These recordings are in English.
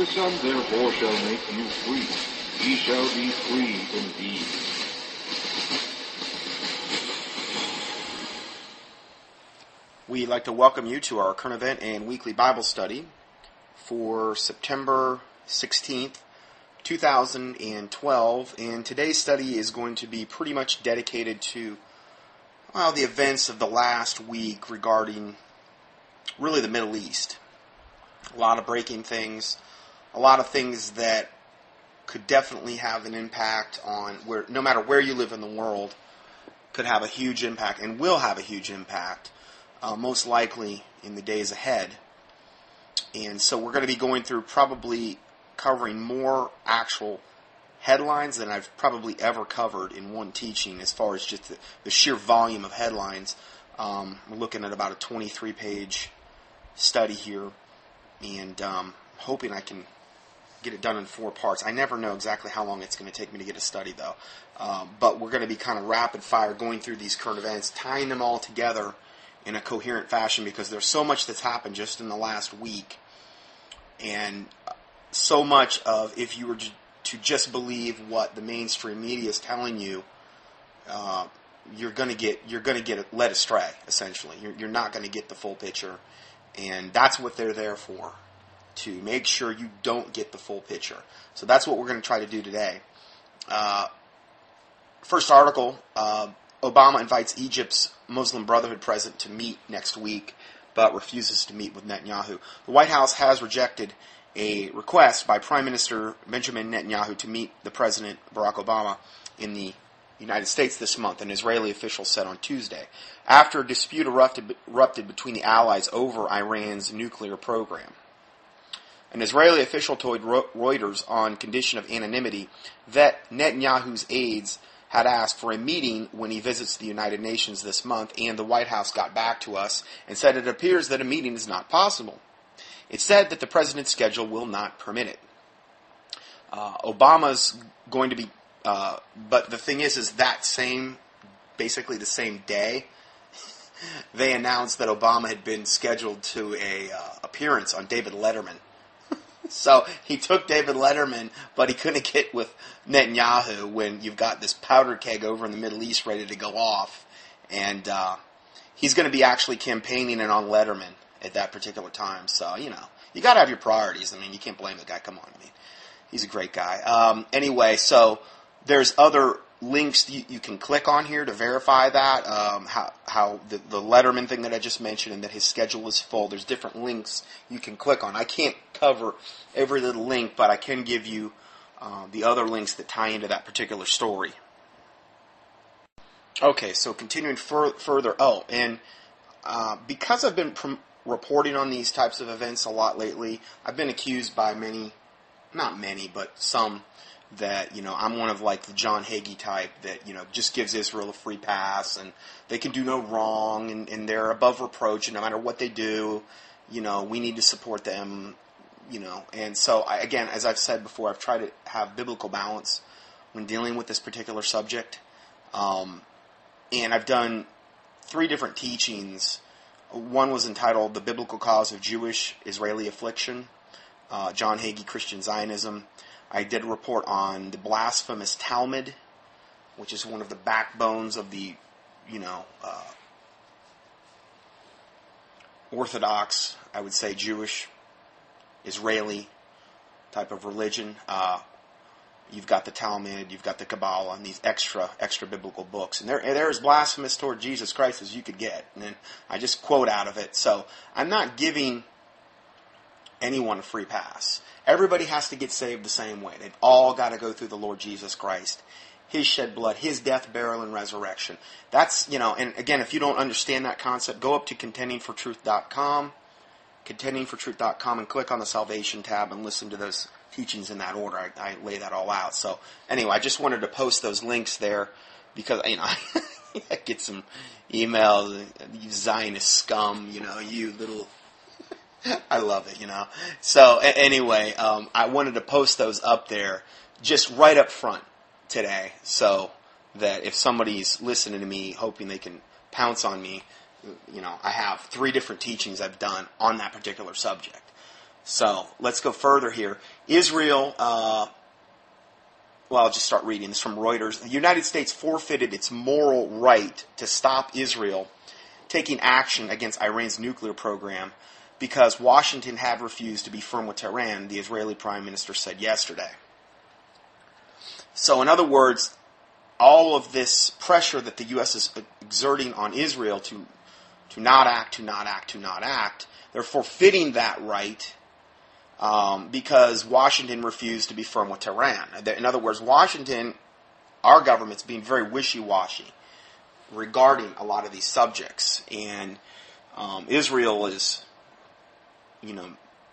the Son therefore shall make you free, ye shall be free indeed. We'd like to welcome you to our current event and weekly Bible study for September 16th, 2012. And today's study is going to be pretty much dedicated to, the events of the last week regarding really the Middle East. A lot of breaking things, a lot of things that could definitely have an impact on where, no matter where you live in the world, could have a huge impact and will have a huge impact. Most likely in the days ahead. And so we're going to be going through probably covering more actual headlines than I've probably ever covered in one teaching as far as just the sheer volume of headlines. We're looking at about a 23-page study here, and hoping I can get it done in 4 parts. I never know exactly how long it's going to take me to get a study, though. But we're going to be kind of rapid fire going through these current events, tying them all together in a coherent fashion, because there's so much that's happened just in the last week, and so much of, if you were to just believe what the mainstream media is telling you, you're going to get led astray. Essentially, you're not going to get the full picture, and that's what they're there for, to make sure you don't get the full picture. So that's what we're going to try to do today. First article. Obama invites Egypt's Muslim Brotherhood president to meet next week, but refuses to meet with Netanyahu. The White House has rejected a request by Prime Minister Benjamin Netanyahu to meet the President Barak Obama in the United States this month, an Israeli official said on Tuesday, after a dispute erupted between the allies over Iran's nuclear program. An Israeli official told Reuters, on condition of anonymity, that Netanyahu's aides had asked for a meeting when he visits the United Nations this month, and the White House got back to us and said it appears that a meeting is not possible. It said that the president's schedule will not permit it. Obama's going to be, but the thing is that basically the same day, they announced that Obama had been scheduled to a appearance on David Letterman. So he took David Letterman, but he couldn't get with Netanyahu when you've got this powder keg over in the Middle East ready to go off. And he's going to be actually campaigning and on Letterman at that particular time. So, you got to have your priorities. I mean, you can't blame the guy. Come on. I mean, he's a great guy. Anyway, so there's other links you can click on here to verify that, how the Letterman thing that I just mentioned, and that his schedule is full. There's different links you can click on. I can't cover every little link, but I can give you the other links that tie into that particular story. Okay, so continuing further. Because I've been reporting on these types of events a lot lately, I've been accused by not many, but some, that, I'm one of like the John Hagee type that, just gives Israel a free pass and they can do no wrong and they're above reproach, and no matter what they do, we need to support them, And so, again, as I've said before, I've tried to have biblical balance when dealing with this particular subject. And I've done 3 different teachings. One was entitled The Biblical Cause of Jewish-Israeli Affliction, John Hagee, Christian Zionism. I did a report on the blasphemous Talmud, which is one of the backbones of the, Orthodox, I would say Jewish, Israeli type of religion. You've got the Talmud, you've got the Kabbalah, and these extra biblical books. And they're as blasphemous toward Jesus Christ as you could get. And then I just quote out of it. So I'm not giving anyone a free pass. Everybody has to get saved the same way. They've all got to go through the Lord Jesus Christ. His shed blood, His death, burial, and resurrection. That's, and again, if you don't understand that concept, go up to contendingfortruth.com, and click on the Salvation tab and listen to those teachings in that order. I lay that all out. So anyway, I just wanted to post those links there because, I get some emails, you Zionist scum, you little... I love it, So anyway, I wanted to post those up there just right up front today, so that if somebody's listening to me hoping they can pounce on me, I have 3 different teachings I've done on that particular subject. So let's go further here. Israel, well, I'll just start reading this from Reuters. The United States forfeited its moral right to stop Israel taking action against Iran's nuclear program because Washington had refused to be firm with Tehran, the Israeli Prime Minister said yesterday. So in other words, all of this pressure that the U.S. is exerting on Israel to not act, they're forfeiting that right because Washington refused to be firm with Tehran. In other words, Washington, our government's being very wishy-washy regarding a lot of these subjects, and Israel is,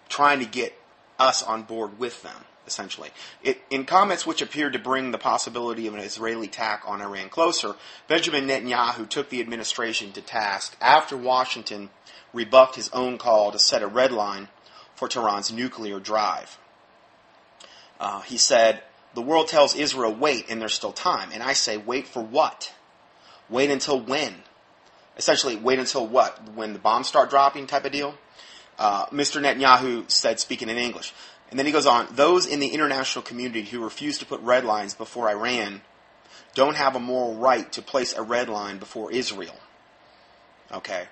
trying to get us on board with them, essentially. In comments which appeared to bring the possibility of an Israeli attack on Iran closer, Benjamin Netanyahu took the administration to task after Washington rebuffed his own call to set a red line for Tehran's nuclear drive. He said, "The world tells Israel, wait, and there's still time." And I say, wait for what? Wait until when? Essentially, wait until what? When the bombs start dropping type of deal? Mr. Netanyahu said, speaking in English. And then he goes on, "Those in the international community who refuse to put red lines before Iran don't have a moral right to place a red line before Israel." Okay?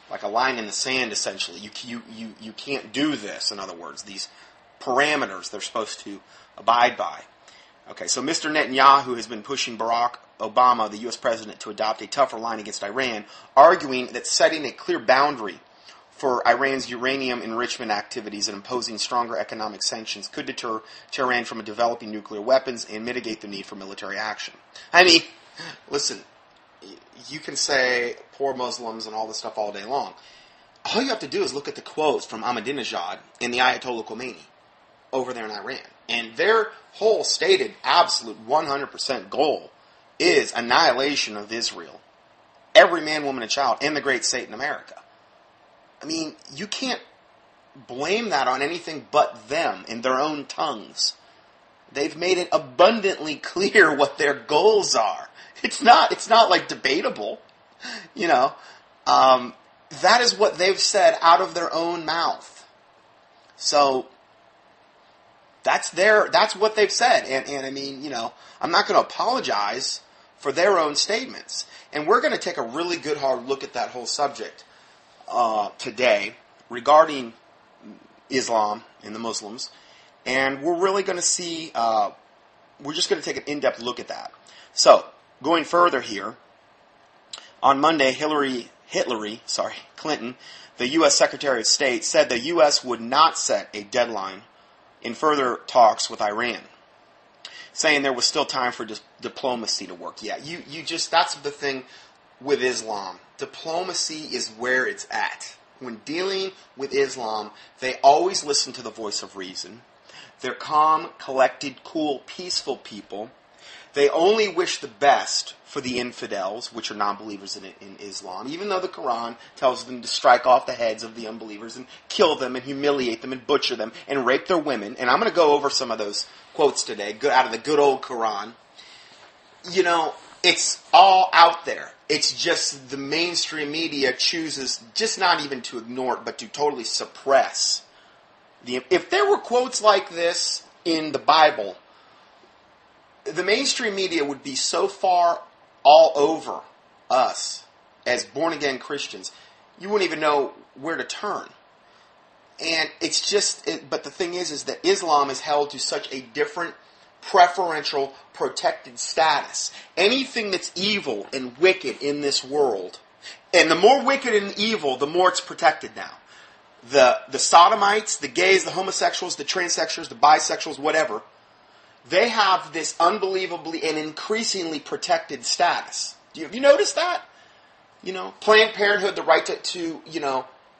Like a line in the sand, essentially. You can't do this, in other words. These parameters they're supposed to abide by. Okay, so Mr. Netanyahu has been pushing Barack Obama, the U.S. president, to adopt a tougher line against Iran, arguing that setting a clear boundary for Iran's uranium enrichment activities and imposing stronger economic sanctions could deter Tehran from developing nuclear weapons and mitigate the need for military action. I mean, listen, you can say poor Muslims and all this stuff all day long. All you have to do is look at the quotes from Ahmadinejad and the Ayatollah Khomeini over there in Iran. And their whole stated absolute 100% goal is annihilation of Israel. Every man, woman, and child, and the great state in America. I mean, you can't blame that on anything but them in their own tongues. They've made it abundantly clear what their goals are. It's not like debatable, that is what they've said out of their own mouth. So that's what they've said, and I mean, I'm not going to apologize for their own statements, and we're going to take a really good hard look at that whole subject today regarding Islam and the Muslims, and we're really going to see. We're just going to take an in-depth look at that. So, going further here, on Monday, Hillary Clinton, the U.S. Secretary of State, said the U.S. would not set a deadline in further talks with Iran, saying there was still time for diplomacy to work. Yeah, that's the thing with Islam. Diplomacy is where it's at. When dealing with Islam, they always listen to the voice of reason. They're calm, collected, cool, peaceful people. They only wish the best for the infidels, which are non-believers in Islam, even though the Quran tells them to strike off the heads of the unbelievers and kill them and humiliate them and butcher them and rape their women. And I'm going to go over some of those quotes today, out of the good old Quran. It's all out there. It's just the mainstream media chooses just not even to ignore it, but to totally suppress. If there were quotes like this in the Bible, the mainstream media would be so far all over us as born-again Christians, you wouldn't even know where to turn. And it's just, but the thing is that Islam is held to such a different, preferential, protected status. Anything that's evil and wicked in this world, and the more wicked and evil, the more it's protected now. The sodomites, the gays, the homosexuals, the transsexuals, the bisexuals, whatever, they have this unbelievably and increasingly protected status. Have you noticed that? Planned Parenthood, the right to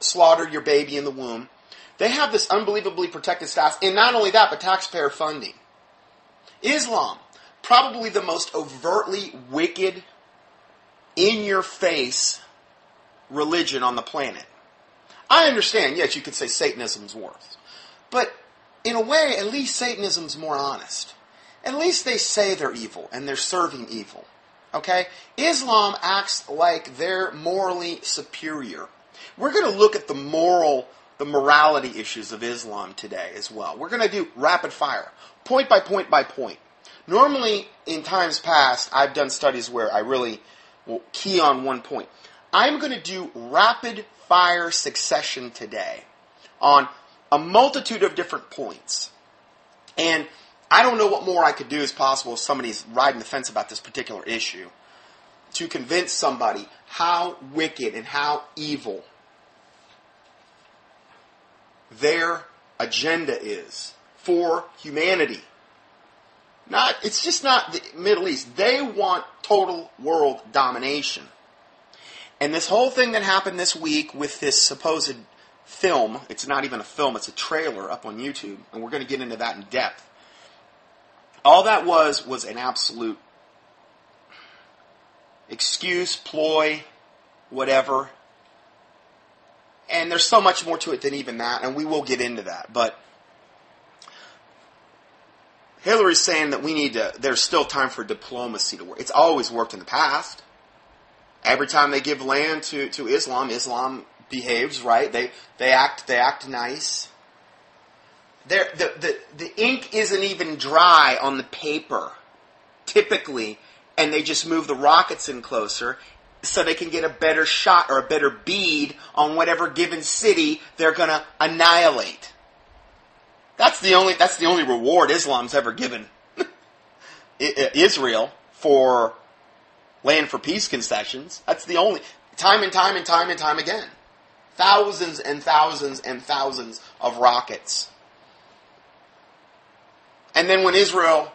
slaughter your baby in the womb. They have this unbelievably protected status. And not only that, but taxpayer funding. Islam, probably the most overtly wicked, in-your-face religion on the planet. I understand, yes, you could say Satanism's worse. But in a way, at least Satanism's more honest. At least they say they're evil, and they're serving evil. Okay? Islam acts like they're morally superior. We're going to look at the moral the morality issues of Islam today as well. We're going to do rapid fire, point by point by point. Normally, in times past, I've done studies where I really will key on one point. I'm going to do rapid fire succession today on a multitude of different points. And I don't know what more I could do as possible if somebody's riding the fence about this particular issue to convince somebody how wicked and how evil their agenda is for humanity. It's just not the Middle East. They want total world domination. And this whole thing that happened this week with this supposed film, it's not even a film, it's a trailer up on YouTube, and we're going to get into that in depth. All that was an absolute excuse, ploy, whatever. And there's so much more to it than even that, and we will get into that. But Hillary's saying that there's still time for diplomacy to work. It's always worked in the past. Every time they give land to Islam, Islam behaves, right? They act nice. The ink isn't even dry on the paper, typically, and they just move the rockets in closer so they can get a better shot or a better bead on whatever given city they're going to annihilate. That's the only reward Islam's ever given Israel for land for peace concessions. That's the only time and time and time and time again. Thousands and thousands and thousands of rockets. And then when Israel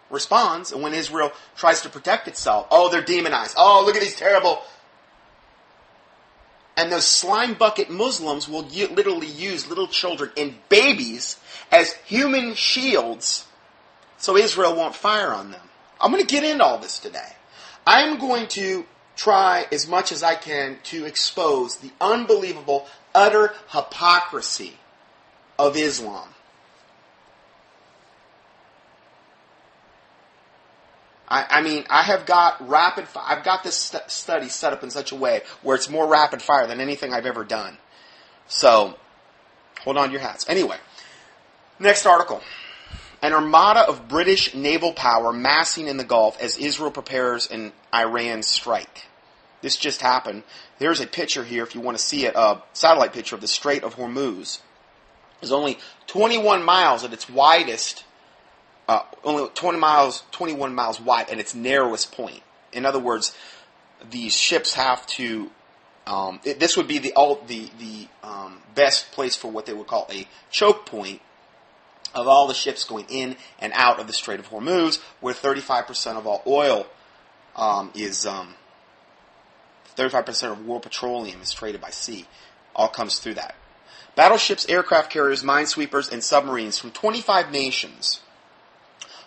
responds, and when Israel tries to protect itself, oh, they're demonized. Oh, look at these terrible. And those slime bucket Muslims will literally use little children and babies as human shields so Israel won't fire on them. I'm going to get into all this today. I'm going to try as much as I can to expose the unbelievable, utter hypocrisy of Islam. I've got this study set up in such a way where it's more rapid fire than anything I've ever done. So, hold on to your hats. Anyway, next article. An armada of British naval power massing in the Gulf as Israel prepares an Iran strike. This just happened. There's a picture here, if you want to see it, a satellite picture of the Strait of Hormuz. It's only 21 miles at its widest. Only 21 miles wide at its narrowest point. In other words, these ships have to. This would be the best place for what they would call a choke point of all the ships going in and out of the Strait of Hormuz, where 35% of all oil is 35% of world petroleum is traded by sea. All comes through that. Battleships, aircraft carriers, minesweepers, and submarines from 25 nations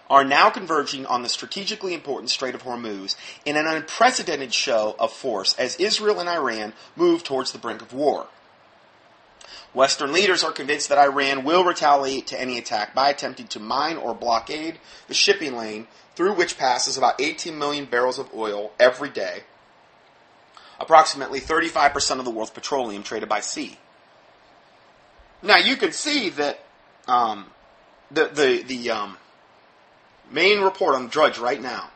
are now converging on the strategically important Strait of Hormuz in an unprecedented show of force as Israel and Iran move towards the brink of war. Western leaders are convinced that Iran will retaliate to any attack by attempting to mine or blockade the shipping lane through which passes about 18 million barrels of oil every day, approximately 35% of the world's petroleum traded by sea. Now you can see that the main report on Drudge right now.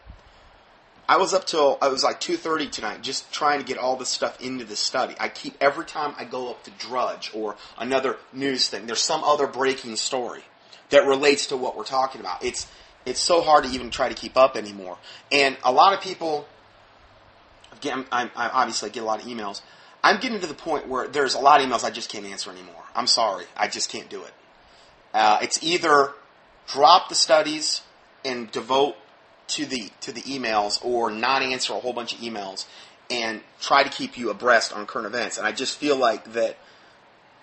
I was up till it was like 2:30 tonight, just trying to get all this stuff into the study. Every time I go up to Drudge or another news thing, there's some other breaking story that relates to what we're talking about. It's so hard to even try to keep up anymore. And a lot of people, again, I obviously get a lot of emails. I'm getting to the point where there's a lot of emails I just can't answer anymore. I'm sorry, I just can't do it. It's either drop the studies and devote to the emails, or not answer a whole bunch of emails and try to keep you abreast on current events. And I just feel like that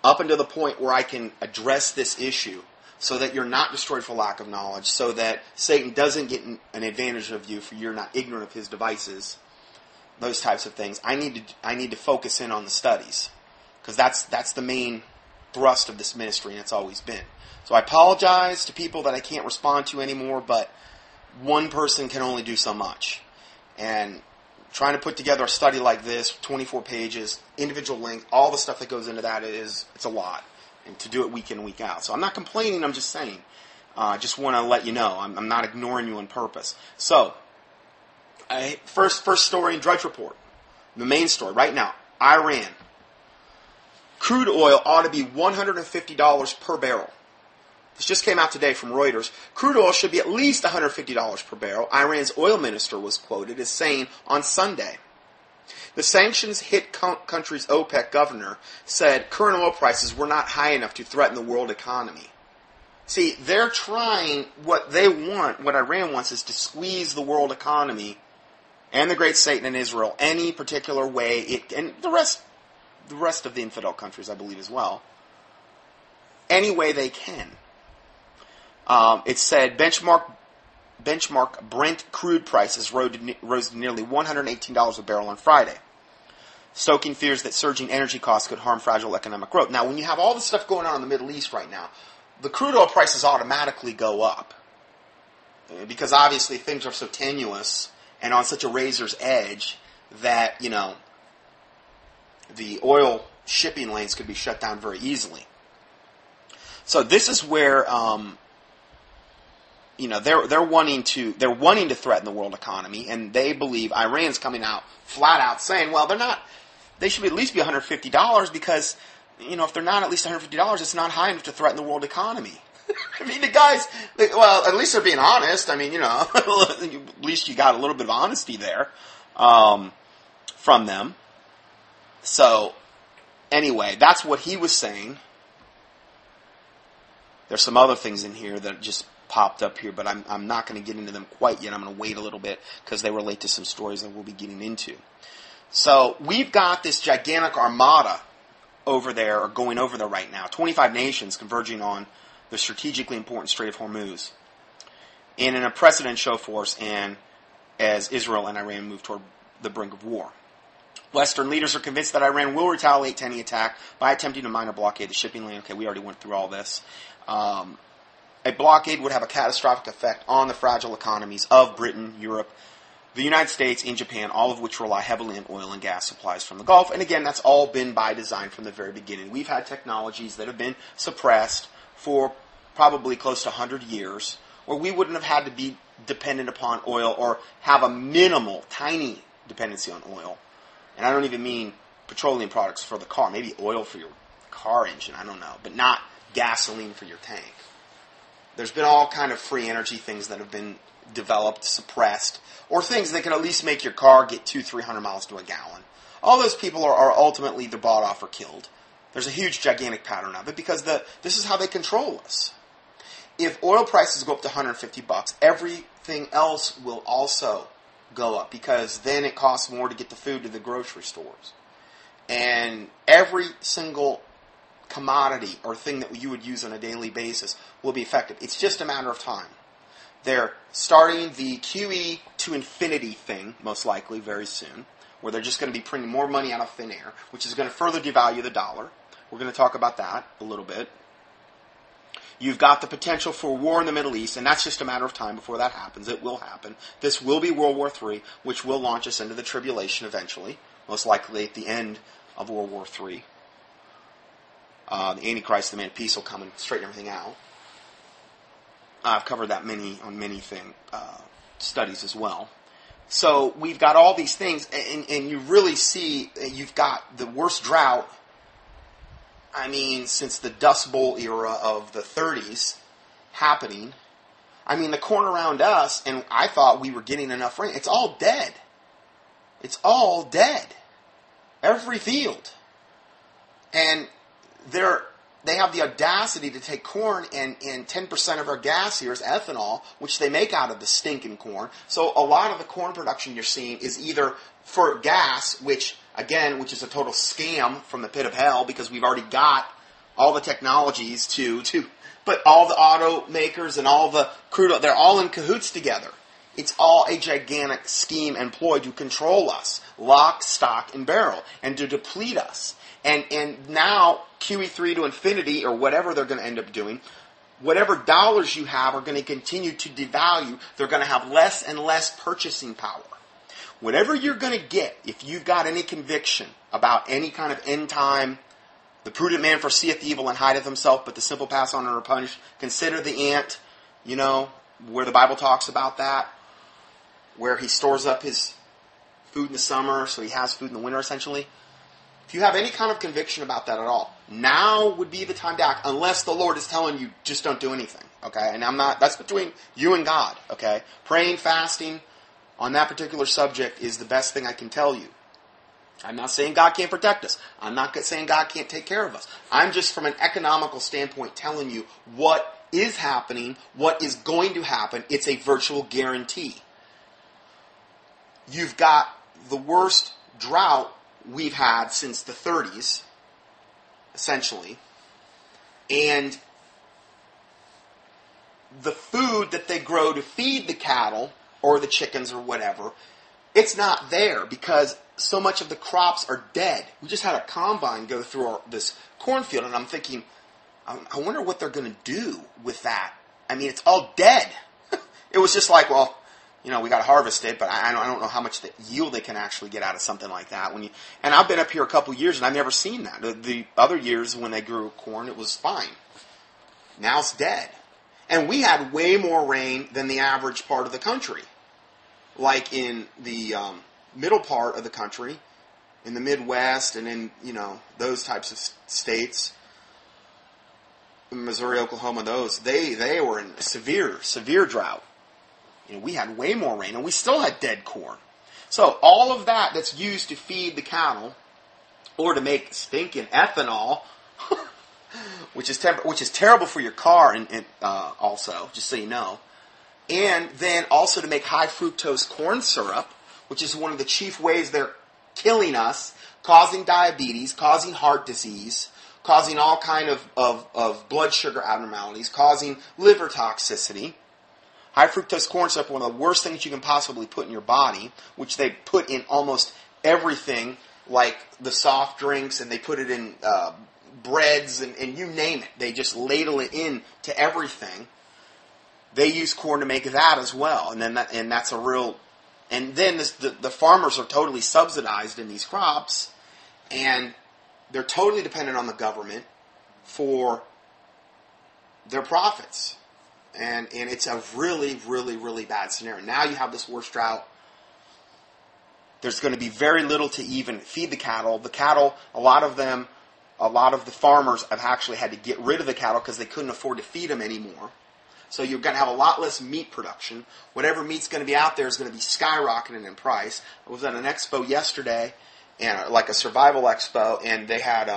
up until the point where I can address this issue so that you're not destroyed for lack of knowledge, so that Satan doesn't get an advantage of you for you're not ignorant of his devices, those types of things, I need to focus in on the studies, because that's the main thrust of this ministry, and it's always been. So I apologize to people that I can't respond to anymore, but one person can only do so much. And trying to put together a study like this, 24 pages, individual length, all the stuff that goes into that it's a lot. and to do it week in, week out. So I'm not complaining, I'm just saying. I just want to let you know. I'm not ignoring you on purpose. So, first story in Drudge Report. The main story right now. Iran. Crude oil ought to be $150 per barrel. This just came out today from Reuters. Crude oil should be at least $150 per barrel. Iran's oil minister was quoted as saying on Sunday. The sanctions-hit country's OPEC governor said current oil prices were not high enough to threaten the world economy. See, they're trying, what they want, what Iran wants is to squeeze the world economy and the great Satan in Israel any particular way, and the rest of the infidel countries, I believe, as any way they can. It said benchmark Brent crude prices rose to nearly $118 a barrel on Friday, stoking fears that surging energy costs could harm fragile economic growth. Now, when you have all this stuff going on in the Middle East right now, the crude oil prices automatically go up because obviously things are so tenuous and on such a razor's edge that, the oil shipping lanes could be shut down very easily. So this is where, they're wanting to threaten the world economy, and they believe Iran's coming out flat out saying, well, they should at least be $150 because, if they're not at least $150, it's not high enough to threaten the world economy. I mean, the guys, at least they're being honest. I mean, at least you got a little bit of honesty there from them. So, anyway, that's what he was saying. There's some other things in here that just popped up here, but I'm not going to get into them quite yet. I'm going to wait a little bit because they relate to some stories that we'll be getting into. So, we've got this gigantic armada over there, or going over there right now. 25 nations converging on the strategically important Strait of Hormuz in an unprecedented show force, and as Israel and Iran move toward the brink of war. Western leaders are convinced that Iran will retaliate to any attack by attempting to mine or blockade the shipping lane. Okay, we already went through all this. A blockade would have a catastrophic effect on the fragile economies of Britain, Europe, the United States, and Japan, all of which rely heavily on oil and gas supplies from the Gulf. And again, that's all been by design from the very beginning. We've had technologies that have been suppressed for probably close to 100 years, where we wouldn't have had to be dependent upon oil or have a minimal, tiny dependency on oil. And I don't even mean petroleum products for the car. Maybe oil for your car engine, I don't know. But not gasoline for your tank. There's been all kind of free energy things that have been developed, suppressed, or things that can at least make your car get 200-300 miles to a gallon. All those people are ultimately either bought off or killed. There's a huge, gigantic pattern of it because this is how they control us. If oil prices go up to $150, everything else will also go up because then it costs more to get the food to the grocery stores. And every single commodity or thing that you would use on a daily basis will be affected. It's just a matter of time. They're starting the QE to infinity thing, most likely, very soon, where they're just going to be printing more money out of thin air, which is going to further devalue the dollar. We're going to talk about that a little bit. You've got the potential for war in the Middle East, and that's just a matter of time before that happens. It will happen. This will be World War III, which will launch us into the tribulation eventually, most likely at the end of World War III. The Antichrist, the man of peace, will come and straighten everything out. I've covered that on many studies as well. So we've got all these things, and you really see you've got the worst drought, since the Dust Bowl era of the 30s happening. The corn around us, and I thought we were getting enough rain. It's all dead. It's all dead. Every field. And they have the audacity to take corn and 10% of our gas here is ethanol, which they make out of the stinking corn. So a lot of the corn production you're seeing is either for gas, which is a total scam from the pit of hell because we've already got all the technologies but all the automakers and all the crude oil, they're all in cahoots together. It's all a gigantic scheme employed to control us, lock, stock, and barrel, and to deplete us. And now QE3 to infinity, or whatever they're going to end up doing, whatever dollars you have are going to continue to devalue. They're going to have less and less purchasing power. Whatever you're going to get, if you've got any conviction about any kind of end time The prudent man foreseeth evil and hideth himself, but the simple pass on and are punished. Consider the ant, where the Bible talks about that, where he stores up his food in the summer, so he has food in the winter, essentially. If you have any kind of conviction about that at all, now would be the time to act, unless the Lord is telling you, just don't do anything, okay? And that's between you and God, okay? Praying, fasting on that particular subject is the best thing I can tell you. I'm not saying God can't protect us. I'm not saying God can't take care of us. I'm just, from an economical standpoint, telling you what is happening, what is going to happen. It's a virtual guarantee. You've got the worst drought we've had since the 30s, essentially. And the food that they grow to feed the cattle or the chickens or whatever, it's not there because so much of the crops are dead. We just had a combine go through this cornfield, and I'm thinking, I wonder what they're going to do with that. I mean, it's all dead. It was just like, well, we got to harvest it, but I don't know how much the yield they can actually get out of something like that. And I've been up here a couple years, and I've never seen that. The other years when they grew corn, it was fine. Now it's dead. And we had way more rain than the average part of the country. Like in the middle part of the country, in the Midwest, and in, those types of states, Missouri, Oklahoma, they were in severe drought. We had way more rain, and we still had dead corn. So all of that's used to feed the cattle, or to make stinking ethanol, which is terrible for your car, and also, just so you know. And then also to make high fructose corn syrup, which is one of the chief ways they're killing us, causing diabetes, causing heart disease, causing all kind of blood sugar abnormalities, causing liver toxicity. High fructose corn syrup, one of the worst things you can possibly put in your body, which they put in almost everything, like the soft drinks, and they put it in breads, and you name it. They just ladle it in to everything. They use corn to make that as well, and then that's a real. And then the farmers are totally subsidized in these crops, and they're totally dependent on the government for their profits. And it's a really, really, really bad scenario. Now you have this worst drought. There's going to be very little to even feed the cattle. The cattle, a lot of the farmers have actually had to get rid of the cattle because they couldn't afford to feed them anymore. So you're going to have a lot less meat production. Whatever meat's going to be out there is going to be skyrocketing in price. I was at an expo yesterday, and like a survival expo, and they had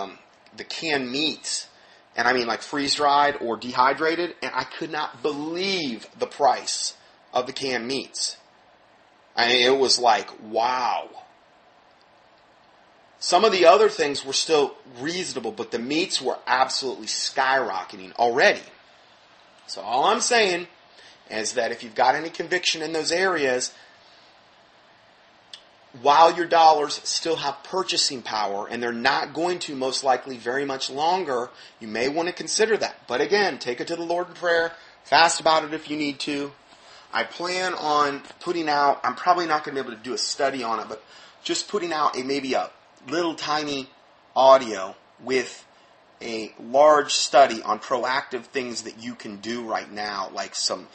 the canned meats, and I mean like freeze-dried or dehydrated, and I could not believe the price of the canned meats. I mean, it was like, wow. Some of the other things were still reasonable, but the meats were absolutely skyrocketing already. So all I'm saying is that if you've got any conviction in those areas, while your dollars still have purchasing power, and they're not going to most likely very much longer, you may want to consider that. But again, take it to the Lord in prayer, fast about it if you need to. I plan on putting out, I'm probably not going to be able to do a study on it, but just putting out maybe a little tiny audio with a large study on proactive things that you can do right now, like some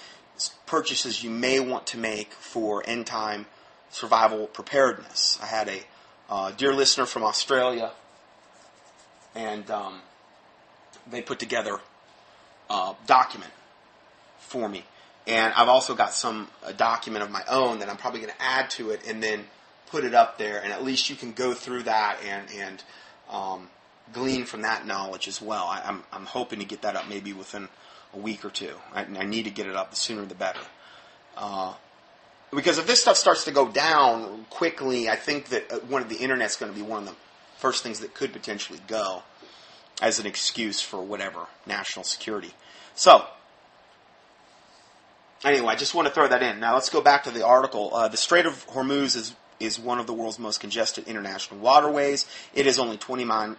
purchases you may want to make for end-time survival preparedness. I had a dear listener from Australia, and they put together a document for me. And I've also got a document of my own that I'm probably going to add to it and then put it up there, and at least you can go through that and glean from that knowledge as well. I'm hoping to get that up maybe within a week or two. I need to get it up. The sooner the better. Because if this stuff starts to go down quickly, I think that the internet's going to be one of the first things that could potentially go as an excuse for whatever, national security. So, anyway, I just want to throw that in. Now let's go back to the article. The Strait of Hormuz is one of the world's most congested international waterways. It is only 21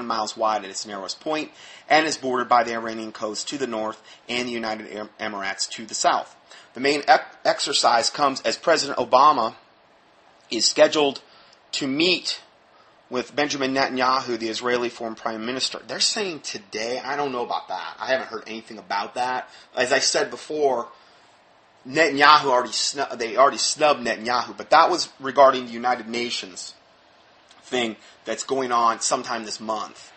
miles wide at its narrowest point and is bordered by the Iranian coast to the north and the United Emirates to the south. The main exercise comes as President Obama is scheduled to meet with Benjamin Netanyahu, the Israeli foreign prime minister. They're saying today, I don't know about that. I haven't heard anything about that. As I said before, Netanyahu already snubbed Netanyahu, but that was regarding the United Nations thing that's going on sometime this month.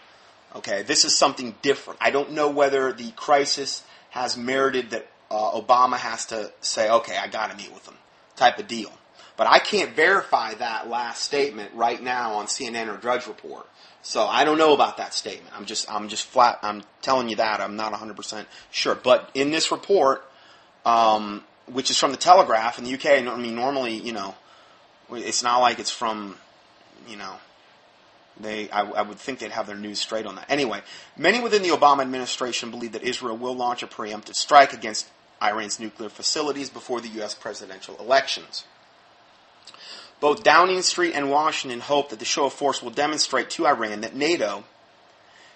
Okay, this is something different. I don't know whether the crisis has merited that Obama has to say, okay, I got to meet with them, type of deal. But I can't verify that last statement right now on CNN or Drudge Report. So I don't know about that statement. I'm just flat. I'm telling you that. I'm not 100% sure. But in this report, which is from the Telegraph in the UK, I mean, normally, it's not like it's from, I would think they'd have their news straight on that. Anyway, many within the Obama administration believe that Israel will launch a preemptive strike against Iran's nuclear facilities before the U.S. presidential elections. Both Downing Street and Washington hope that the show of force will demonstrate to Iran that NATO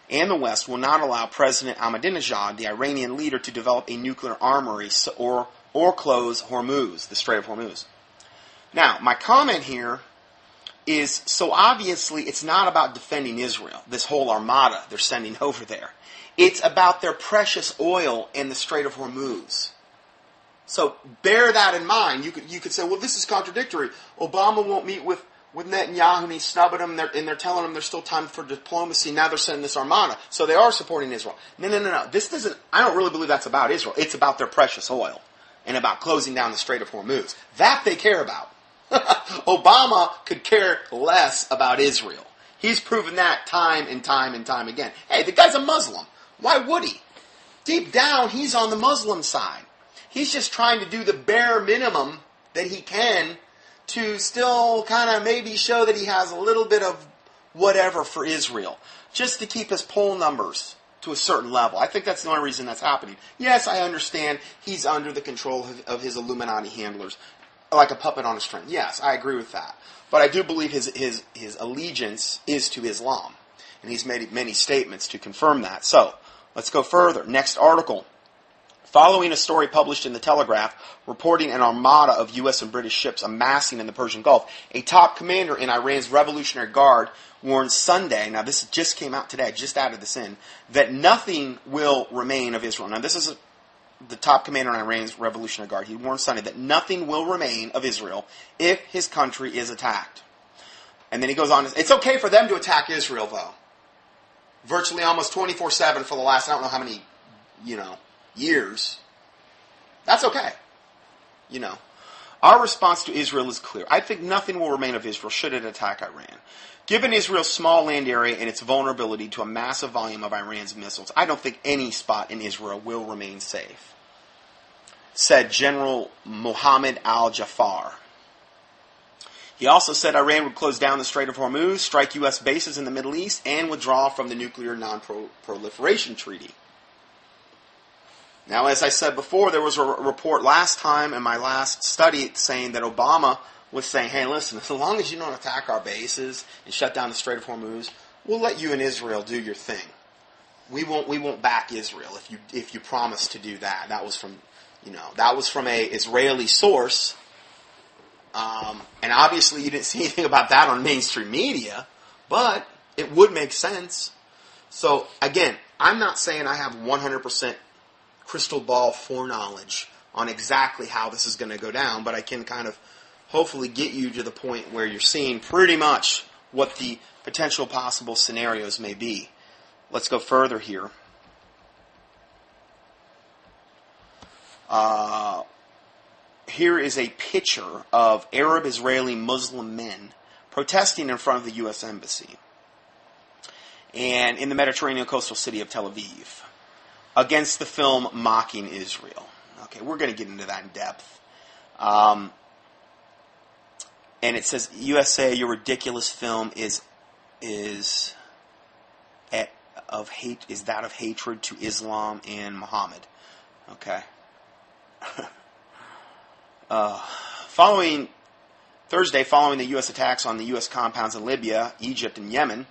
and the West will not allow President Ahmadinejad, the Iranian leader, to develop a nuclear armory or close Hormuz, the Strait of Hormuz. Now, my comment here is, so obviously it's not about defending Israel, this whole armada they're sending over there. It's about their precious oil in the Strait of Hormuz. So bear that in mind. You could say, well, this is contradictory. Obama won't meet with Netanyahu and he's snubbing them and they're telling them there's still time for diplomacy. Now they're sending this armada. So they are supporting Israel. No. This doesn't, I don't really believe that's about Israel. It's about their precious oil and about closing down the Strait of Hormuz. That they care about. Obama could care less about Israel. He's proven that time and time and time again. Hey, the guy's a Muslim. Why would he? Deep down, he's on the Muslim side. He's just trying to do the bare minimum that he can to still kind of maybe show that he has a little bit of whatever for Israel, just to keep his poll numbers to a certain level. I think that's the only reason that's happening. Yes, I understand he's under the control of his Illuminati handlers, like a puppet on a string. Yes, I agree with that. But I do believe his allegiance is to Islam. And he's made many statements to confirm that. So, let's go further. Next article. Following a story published in the Telegraph reporting an armada of U.S. and British ships amassing in the Persian Gulf, a top commander in Iran's Revolutionary Guard warned Sunday, now this just came out today, I just added this in, that nothing will remain of Israel. Now this is the top commander in Iran's Revolutionary Guard. He warned Sunday that nothing will remain of Israel if his country is attacked. And then he goes on, it's okay for them to attack Israel, though. Virtually almost 24/7 for the last, I don't know how many, years. That's okay. Our response to Israel is clear. I think nothing will remain of Israel should it attack Iran. Given Israel's small land area and its vulnerability to a massive volume of Iran's missiles, I don't think any spot in Israel will remain safe, said General Mohammed al-Jafar. He also said Iran would close down the Strait of Hormuz, strike U.S. bases in the Middle East, and withdraw from the Nuclear Non-Proliferation Treaty. Now, as I said before, there was a report last time in my last study saying that Obama was saying, hey, listen, as long as you don't attack our bases and shut down the Strait of Hormuz, we'll let you and Israel do your thing. We won't back Israel if you promise to do that. That was from a Israeli source. And obviously you didn't see anything about that on mainstream media, but it would make sense. So, again, I'm not saying I have 100% crystal ball foreknowledge on exactly how this is going to go down, but I can kind of hopefully get you to the point where you're seeing pretty much what the potential possible scenarios may be. Let's go further here. Here is a picture of Arab Israeli Muslim men protesting in front of the U.S. Embassy and in the Mediterranean coastal city of Tel Aviv against the film Mocking Israel. Okay, we're going to get into that in depth. And it says, USA, your ridiculous film is that of hatred to Islam and Muhammad. Okay. Following the U.S. attacks on the U.S. compounds in Libya, Egypt, and Yemen,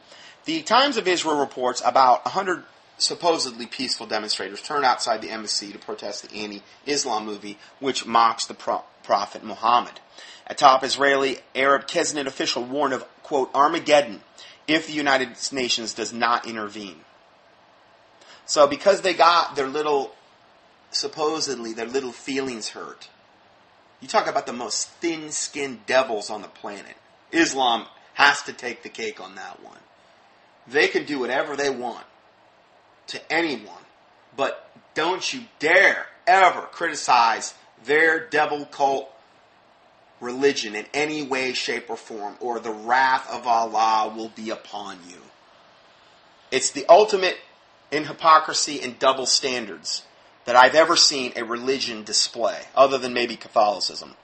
the Times of Israel reports about 100 supposedly peaceful demonstrators turned outside the embassy to protest the anti-Islam movie, which mocks the Prophet Muhammad. A top Israeli Arab Knesset official warned of, quote, Armageddon if the United Nations does not intervene. So because they got their little, supposedly, their little feelings hurt, you talk about the most thin-skinned devils on the planet. Islam has to take the cake on that one. They can do whatever they want to anyone, but don't you dare ever criticize their devil cult religion in any way, shape, or form, or the wrath of Allah will be upon you. It's the ultimate in hypocrisy and double standards that I've ever seen a religion display, other than maybe Catholicism.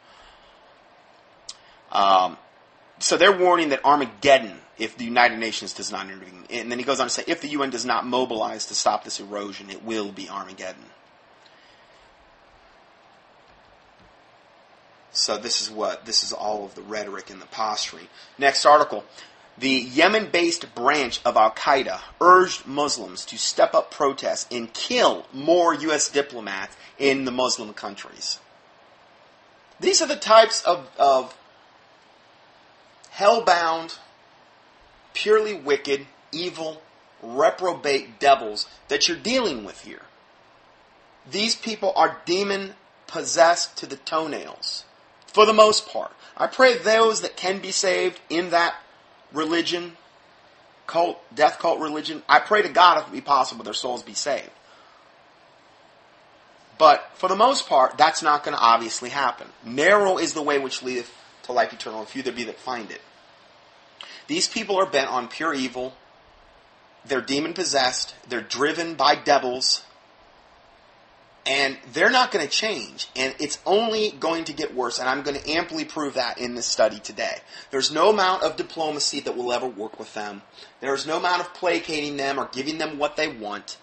So they're warning that Armageddon, if the United Nations does not intervene. And then he goes on to say, if the UN does not mobilize to stop this erosion, it will be Armageddon. So this is all of the rhetoric and the posturing. Next article. The Yemen-based branch of Al-Qaeda urged Muslims to step up protests and kill more U.S. diplomats in the Muslim countries. These are the types of hell-bound, purely wicked, evil, reprobate devils that you're dealing with here. These people are demon-possessed to the toenails, for the most part. I pray those that can be saved in that religion, cult, death cult religion, I pray to God if it be possible their souls be saved. But for the most part, that's not going to obviously happen. Narrow is the way which leadeth to life eternal, and few there be that find it. These people are bent on pure evil. They're demon-possessed. They're driven by devils. And they're not going to change. And it's only going to get worse. And I'm going to amply prove that in this study today. There's no amount of diplomacy that will ever work with them. There's no amount of placating them or giving them what they want.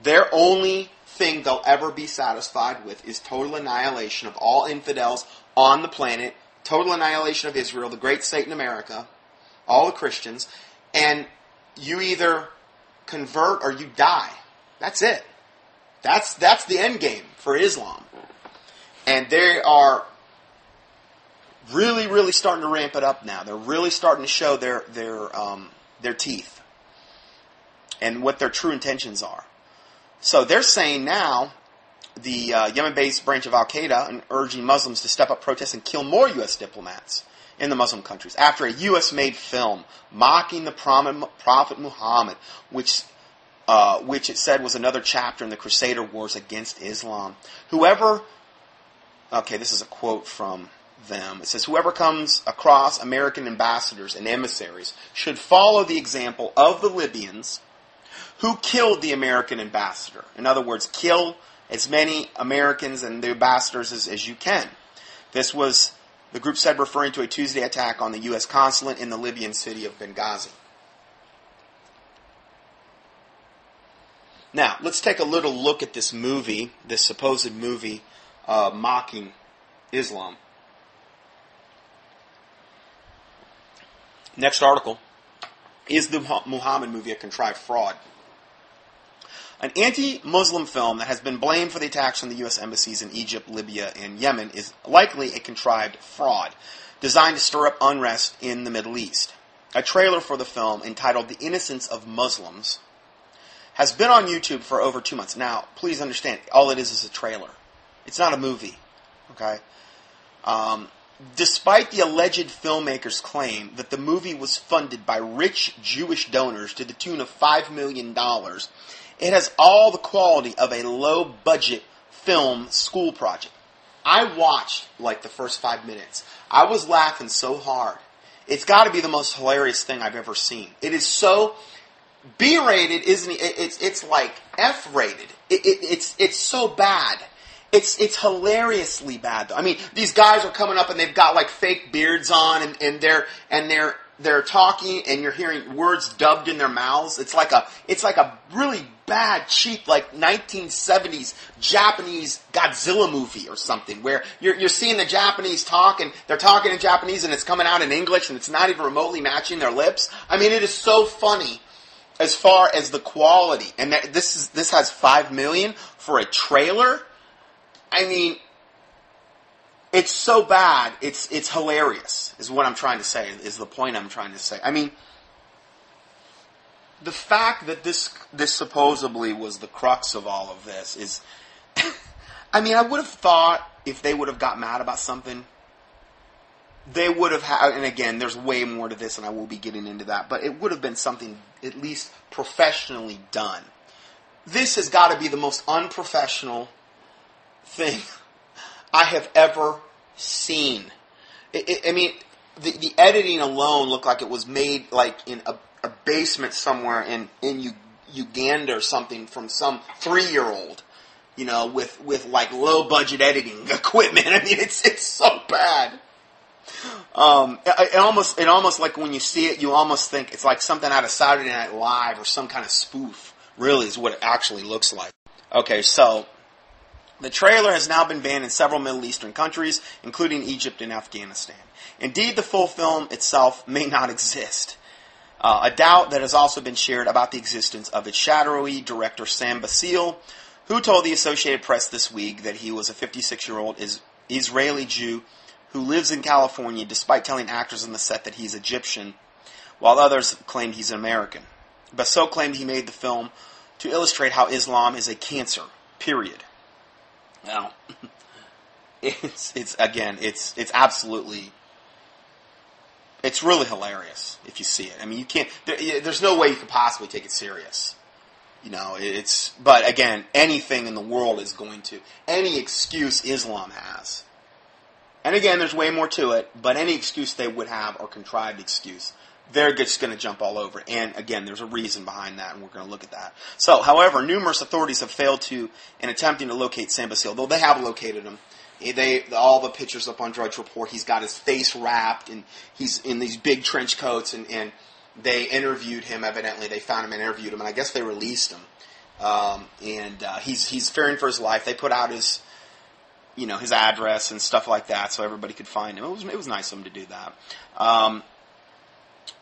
Their only thing they'll ever be satisfied with is total annihilation of all infidels on the planet. Total annihilation of Israel, the great state in America. All the Christians. And you either convert or you die. That's it. That's the end game for Islam. And they are really, really starting to ramp it up now. They're really starting to show their teeth and what their true intentions are. So they're saying now, the Yemen-based branch of Al-Qaeda, and urging Muslims to step up protests and kill more U.S. diplomats in the Muslim countries after a U.S.-made film mocking the Prophet Muhammad, which it said was another chapter in the Crusader Wars against Islam. This is a quote from them. It says, whoever comes across American ambassadors and emissaries should follow the example of the Libyans who killed the American ambassador. In other words, kill as many Americans and the ambassadors as you can. This was, the group said, referring to a Tuesday attack on the U.S. consulate in the Libyan city of Benghazi. Now, let's take a little look at this movie, this supposed movie mocking Islam. Next article. Is the Muhammad movie a contrived fraud? An anti-Muslim film that has been blamed for the attacks on the U.S. embassies in Egypt, Libya, and Yemen is likely a contrived fraud designed to stir up unrest in the Middle East. A trailer for the film, entitled The Innocence of Muslims, has been on YouTube for over 2 months. Now, please understand, all it is a trailer. It's not a movie. Okay? Despite the alleged filmmaker's claim that the movie was funded by rich Jewish donors to the tune of $5 million, it has all the quality of a low-budget film school project. I watched, the first 5 minutes. I was laughing so hard. It's got to be the most hilarious thing I've ever seen. It is so B-rated, isn't it? It's like F-rated. It's so bad. It's hilariously bad, though. I mean, these guys are coming up and they've got fake beards on, and they're talking, and you're hearing words dubbed in their mouths. It's like a really bad, cheap, 1970s Japanese Godzilla movie or something, where you're seeing the Japanese talk, and they're talking in Japanese, and it's coming out in English, and it's not even remotely matching their lips. I mean, it is so funny as far as the quality. And this has $5 million for a trailer. I mean, it's so bad, it's hilarious, is what I'm trying to say, is the point I'm trying to say. I mean, the fact that this supposedly was the crux of all of this is, I mean, I would have thought if they would have got mad about something, they would have had, and again, there's way more to this, and I will be getting into that, but it would have been something at least professionally done. This has got to be the most unprofessional thing I have ever seen. I mean, the editing alone looked like it was made like in a basement somewhere in Uganda or something from some 3-year-old, you know, with like low budget editing equipment. I mean, it's so bad. It almost like when you see it, you almost think it's like something out of Saturday Night Live or some kind of spoof. Really, is what it actually looks like. Okay, so the trailer has now been banned in several Middle Eastern countries, including Egypt and Afghanistan. Indeed, the full film itself may not exist. A doubt that has also been shared about the existence of its shadowy director Sam Basile, who told the Associated Press this week that he was a 56-year-old Israeli Jew who lives in California, despite telling actors on the set that he's Egyptian, while others claimed he's American. Basile claimed he made the film to illustrate how Islam is a cancer, period. Now, it's absolutely, it's really hilarious if you see it. I mean, you can't, there's no way you could possibly take it serious. You know, but again, anything in the world is going to, any excuse Islam has. And again, there's way more to it, but any excuse they would have or contrived excuse, they're just going to jump all over it. And again, there's a reason behind that, and we're going to look at that. So, however, numerous authorities have failed in attempting to locate Sam Basile, though they have located him. All the pictures up on Drudge Report, he's got his face wrapped, and he's in these big trench coats, and they interviewed him, evidently. They found him and interviewed him, and I guess they released him. He's fearing for his life. They put out his address and stuff like that so everybody could find him. It was nice of them to do that.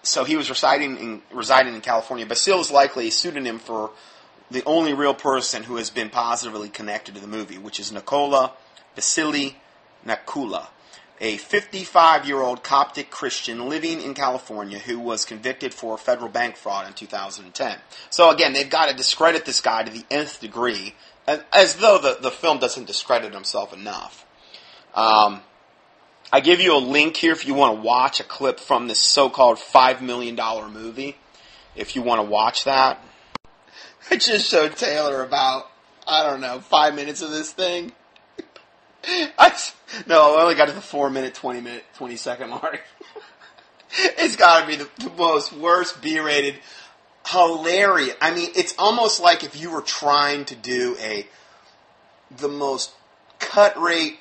So he was residing in California. Basile is likely a pseudonym for the only real person who has been positively connected to the movie, which is Nicola Vasili Nakula, a 55-year-old Coptic Christian living in California who was convicted for federal bank fraud in 2010. So again, they've got to discredit this guy to the nth degree, as though the film doesn't discredit himself enough. I give you a link here if you want to watch a clip from this so-called $5 million movie, if you want to watch that. I just showed Taylor about, 5 minutes of this thing. I only got to the 4-minute, 20-second mark. It's got to be the most worst B-rated, hilarious. I mean, it's almost like if you were trying to do the most cut-rate,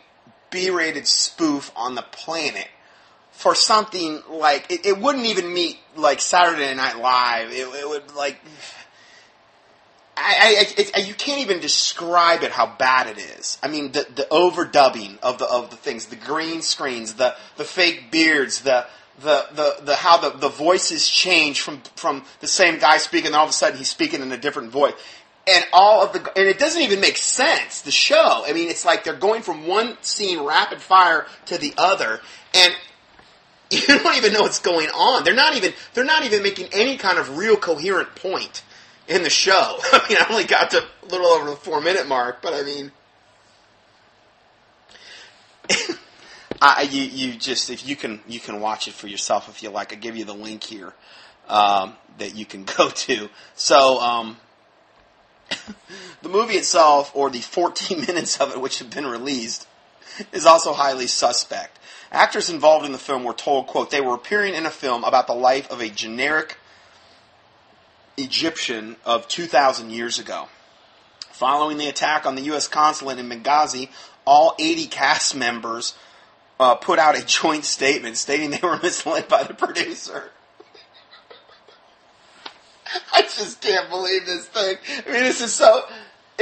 B-rated spoof on the planet for something like it wouldn't even meet like Saturday Night Live. It would like you can't even describe it how bad it is. I mean the overdubbing of the things, the green screens, the fake beards, the how the voices change from the same guy speaking, and all of a sudden he's speaking in a different voice. And and it doesn't even make sense, the show. I mean, it's like they're going from one scene rapid fire to the other, and you don't even know what's going on. They're not even making any kind of real coherent point in the show. I mean, I only got to a little over the 4-minute mark, but I mean, if you can watch it for yourself if you like. I give you the link here that you can go to. So. The movie itself, or the 14 minutes of it which have been released, is also highly suspect. Actors involved in the film were told, quote, they were appearing in a film about the life of a generic Egyptian of 2,000 years ago. Following the attack on the U.S. consulate in Benghazi, all 80 cast members put out a joint statement stating they were misled by the producer. I just can't believe this thing. I mean, this is so...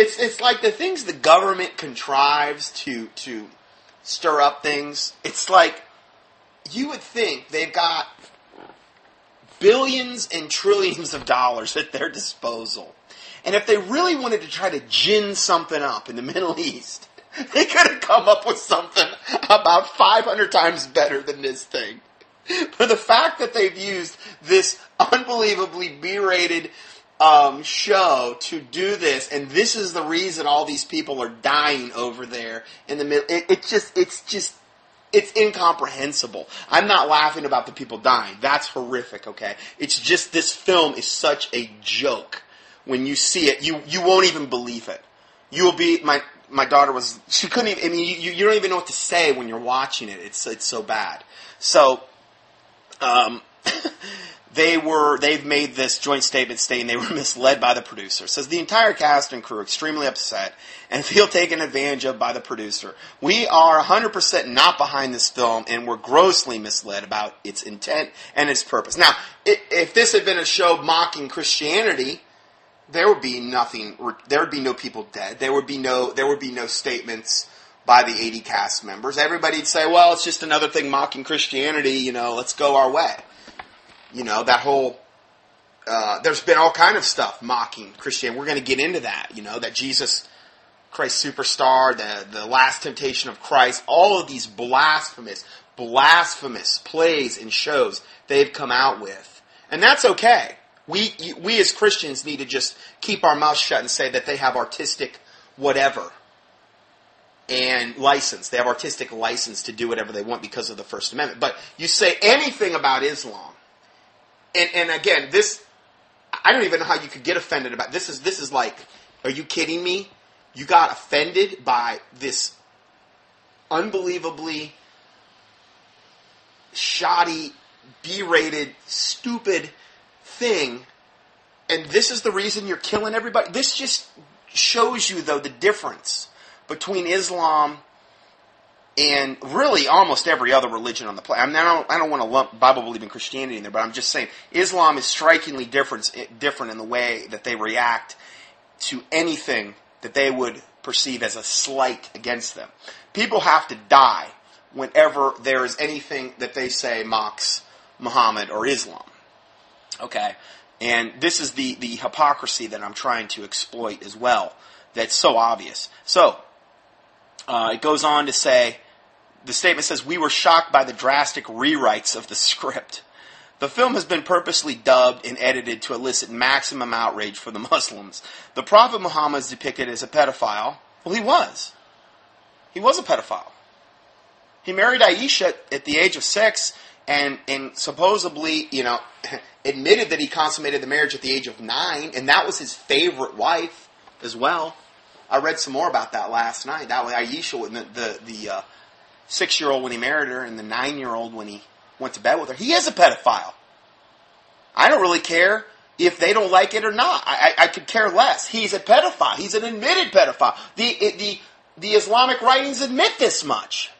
It's like the things the government contrives to stir up things. It's like, you would think they've got billions and trillions of dollars at their disposal. And if they really wanted to try to gin something up in the Middle East, they could have come up with something about 500 times better than this thing. For the fact that they've used this unbelievably B-rated show to do this, and this is the reason all these people are dying over there in the middle. It's incomprehensible. I'm not laughing about the people dying. That's horrific, okay? It's just this film is such a joke. When you see it, you won't even believe it. You will be, my daughter was, she couldn't even, I mean, you don't even know what to say when you're watching it. It's so bad. So, they've made this joint statement stating they were misled by the producer. It says the entire cast and crew are extremely upset and feel taken advantage of by the producer. We are 100% not behind this film, and we're grossly misled about its intent and its purpose. Now, if this had been a show mocking Christianity, there would be nothing. There would be no people dead. There would be no statements by the 80 cast members. Everybody'd say, "Well, it's just another thing mocking Christianity. You know, let's go our way." You know, that whole, there's been all kind of stuff mocking Christianity. We're going to get into that, you know, that Jesus Christ Superstar, the Last Temptation of Christ, all of these blasphemous plays and shows they've come out with. And that's okay. We as Christians need to just keep our mouths shut and say that they have artistic whatever and license. They have artistic license to do whatever they want because of the First Amendment. But you say anything about Islam, and again, this, I don't even know how you could get offended about this. This is like, are you kidding me? You got offended by this unbelievably shoddy, B-rated, stupid thing, and this is the reason you're killing everybody? This just shows you, though, the difference between Islam and really almost every other religion on the planet. I mean, I don't want to lump Bible-believing Christianity in there, but I'm just saying Islam is strikingly different in the way that they react to anything that they would perceive as a slight against them. People have to die whenever there is anything that they say mocks Muhammad or Islam. Okay? And this is the hypocrisy that I'm trying to exploit as well. That's so obvious. So, it goes on to say, the statement says, "We were shocked by the drastic rewrites of the script. The film has been purposely dubbed and edited to elicit maximum outrage for the Muslims. The Prophet Muhammad is depicted as a pedophile." Well, he was. He was a pedophile. He married Aisha at the age of 6 and supposedly, you know, admitted that he consummated the marriage at the age of 9, and that was his favorite wife as well. I read some more about that last night. That was Aisha, the 6-year-old when he married her, and the 9-year-old when he went to bed with her. He is a pedophile. I don't really care if they don't like it or not. I could care less. He's a pedophile. He's an admitted pedophile. The Islamic writings admit this much.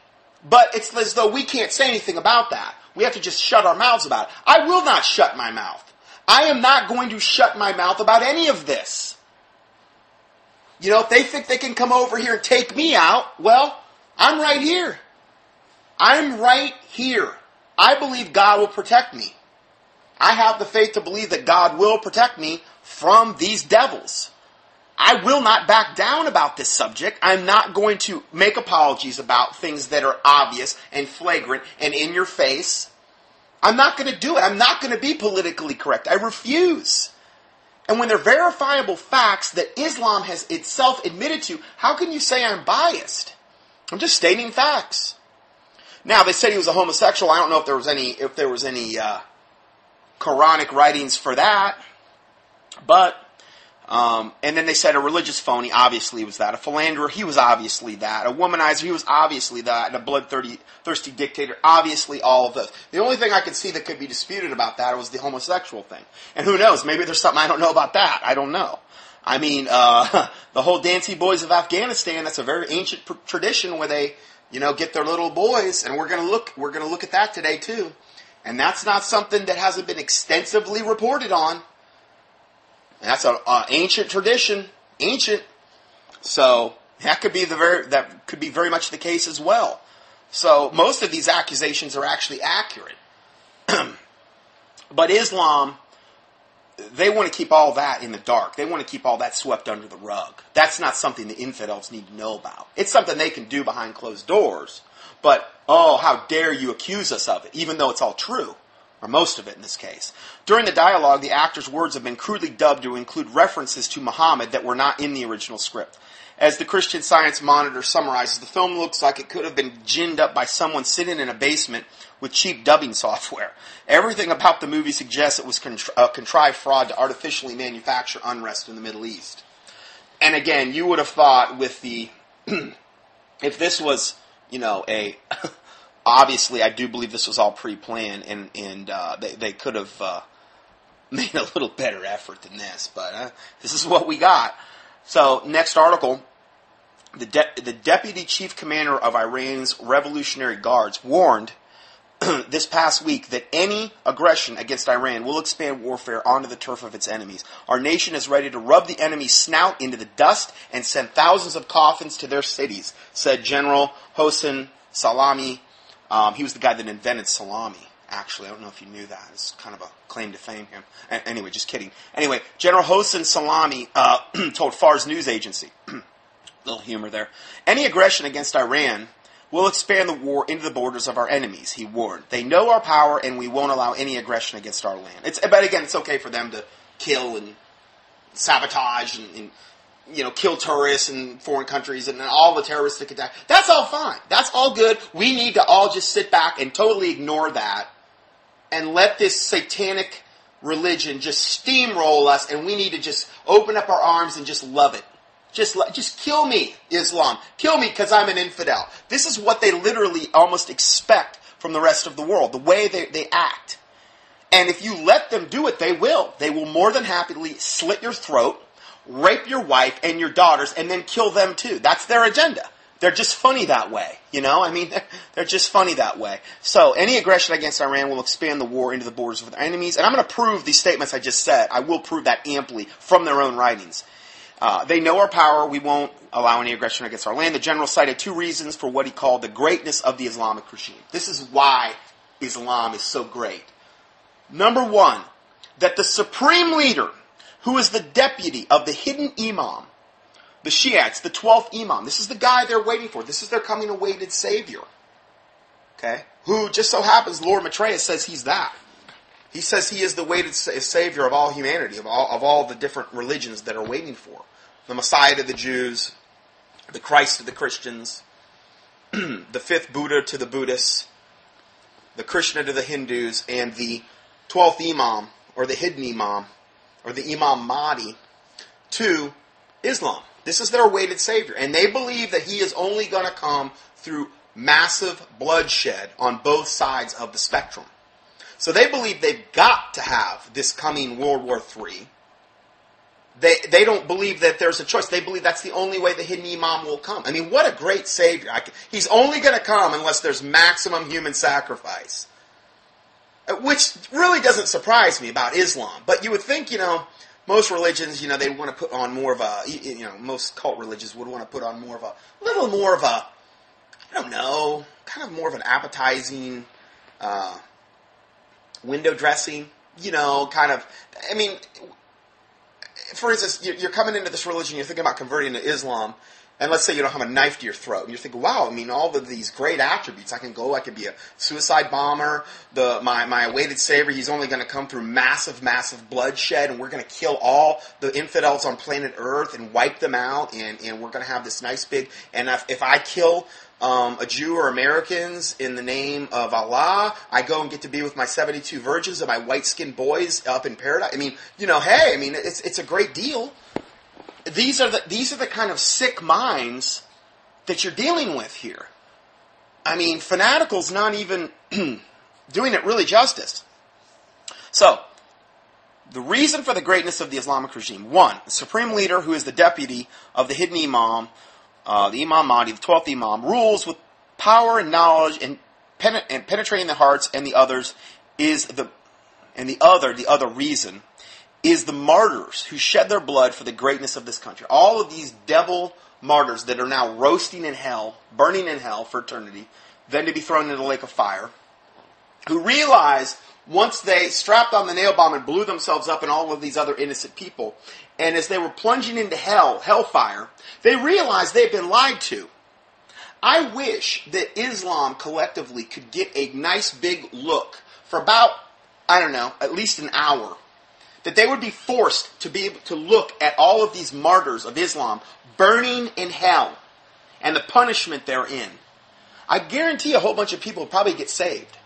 But it's as though we can't say anything about that. We have to just shut our mouths about it. I will not shut my mouth. I am not going to shut my mouth about any of this. You know, if they think they can come over here and take me out, well, I'm right here. I'm right here. I believe God will protect me. I have the faith to believe that God will protect me from these devils. I will not back down about this subject. I'm not going to make apologies about things that are obvious and flagrant and in your face. I'm not going to do it. I'm not going to be politically correct. I refuse. And when they're verifiable facts that Islam has itself admitted to, how can you say I'm biased? I'm just stating facts. Now, they said he was a homosexual. I don't know if there was any Quranic writings for that. But, and then they said a religious phony, obviously was that. A philanderer, he was obviously that. A womanizer, he was obviously that. And a bloodthirsty dictator, obviously all of those. The only thing I could see that could be disputed about that was the homosexual thing. And who knows, maybe there's something I don't know about that. I don't know. I mean, the whole Dancing Boys of Afghanistan, that's a very ancient tradition where they, you know, get their little boys, and we're going to look at that today too. And that's not something that hasn't been extensively reported on. And that's an ancient tradition, ancient. So that could be very much the case as well. So most of these accusations are actually accurate. But Islam, they want to keep all that in the dark. They want to keep all that swept under the rug. That's not something the infidels need to know about. It's something they can do behind closed doors. But Oh, how dare you accuse us of it, even though it's all true, or most of it in this case. During the dialogue, the actors' words have been crudely dubbed to include references to Muhammad that were not in the original script. As the Christian Science Monitor summarizes, the film looks like it could have been ginned up by someone sitting in a basement with cheap dubbing software. Everything about the movie suggests it was a contrived fraud to artificially manufacture unrest in the Middle East. And again, you would have thought with the... if this was, obviously I do believe this was all pre-planned, and they could have made a little better effort than this, but this is what we got. So, next article, the Deputy Chief Commander of Iran's Revolutionary Guards warned this past week that any aggression against Iran will expand warfare onto the turf of its enemies. Our nation is ready to rub the enemy's snout into the dust and send thousands of coffins to their cities, said General Hossein Salami. He was the guy that invented salami, actually. I don't know if you knew that. It's kind of a claim to fame here. Anyway, just kidding. Anyway, General Hossein Salami told Fars News Agency, little humor there, any aggression against Iran will expand the war into the borders of our enemies, he warned. They know our power, and we won't allow any aggression against our land. But again, it's okay for them to kill and sabotage and kill tourists in foreign countries and all the terroristic attacks. That's all fine. That's all good. We need to all just sit back and totally ignore that and let this satanic religion just steamroll us, and we need to just open up our arms and just love it. Just kill me, Islam. Kill me because I'm an infidel. This is what they literally almost expect from the rest of the world, the way they act. And if you let them do it, they will. They will more than happily slit your throat, rape your wife and your daughters, and then kill them too. That's their agenda. They're just funny that way, they're just funny that way. So, any aggression against Iran will expand the war into the borders of their enemies. And I'm going to prove these statements I just said. I will prove that amply from their own writings. They know our power. We won't allow any aggression against our land. The general cited two reasons for what he called the greatness of the Islamic regime. This is why Islam is so great. Number one, that the supreme leader, who is the deputy of the hidden imam, the Shiites, the 12th imam, this is the guy they're waiting for. This is their coming-awaited savior. Okay? Who just so happens, Lord Maitreya says he's that. He says he is the awaited savior of all humanity, of all the different religions that are waiting for. The Messiah to the Jews, the Christ to the Christians, the fifth Buddha to the Buddhists, the Krishna to the Hindus, and the 12th Imam, or the hidden Imam, or the Imam Mahdi, to Islam. This is their awaited savior. And they believe that he is only going to come through massive bloodshed on both sides of the spectrum. So they believe they've got to have this coming World War III. They don't believe that there's a choice. They believe that's the only way the hidden imam will come. I mean, what a great savior. He's only going to come unless there's maximum human sacrifice. Which really doesn't surprise me about Islam. But you would think, most religions, they want to put on more of a, most cult religions would want to put on little more of a, kind of more of an appetizing, window dressing, for instance, you're coming into this religion, you're thinking about converting to Islam, and let's say you don't have a knife to your throat, and you're thinking, wow, all of these great attributes, I could be a suicide bomber, my awaited savior, he's only going to come through massive, massive bloodshed, and we're going to kill all the infidels on planet Earth and wipe them out, and we're going to have this nice big, and if I kill a Jew or Americans in the name of Allah, I go and get to be with my 72 virgins and my white-skinned boys up in paradise. It's a great deal. These are the kind of sick minds that you're dealing with here. Fanatical's not even doing it really justice. So, the reason for the greatness of the Islamic regime: one, the supreme leader, who is the deputy of the hidden imam, the Imam Mahdi, the 12th Imam, rules with power and knowledge and penetrating the hearts, and the other reason is the martyrs who shed their blood for the greatness of this country. All of these devil martyrs that are now roasting in hell, burning in hell for eternity, then to be thrown into the lake of fire, who realize once they strapped on the nail bomb and blew themselves up and all of these other innocent people, and as they were plunging into hellfire, they realized they'd been lied to. I wish that Islam collectively could get a nice big look for about, I don't know, at least an hour. That they would be forced to be able to look at all of these martyrs of Islam burning in hell and the punishment therein. I guarantee a whole bunch of people would probably get saved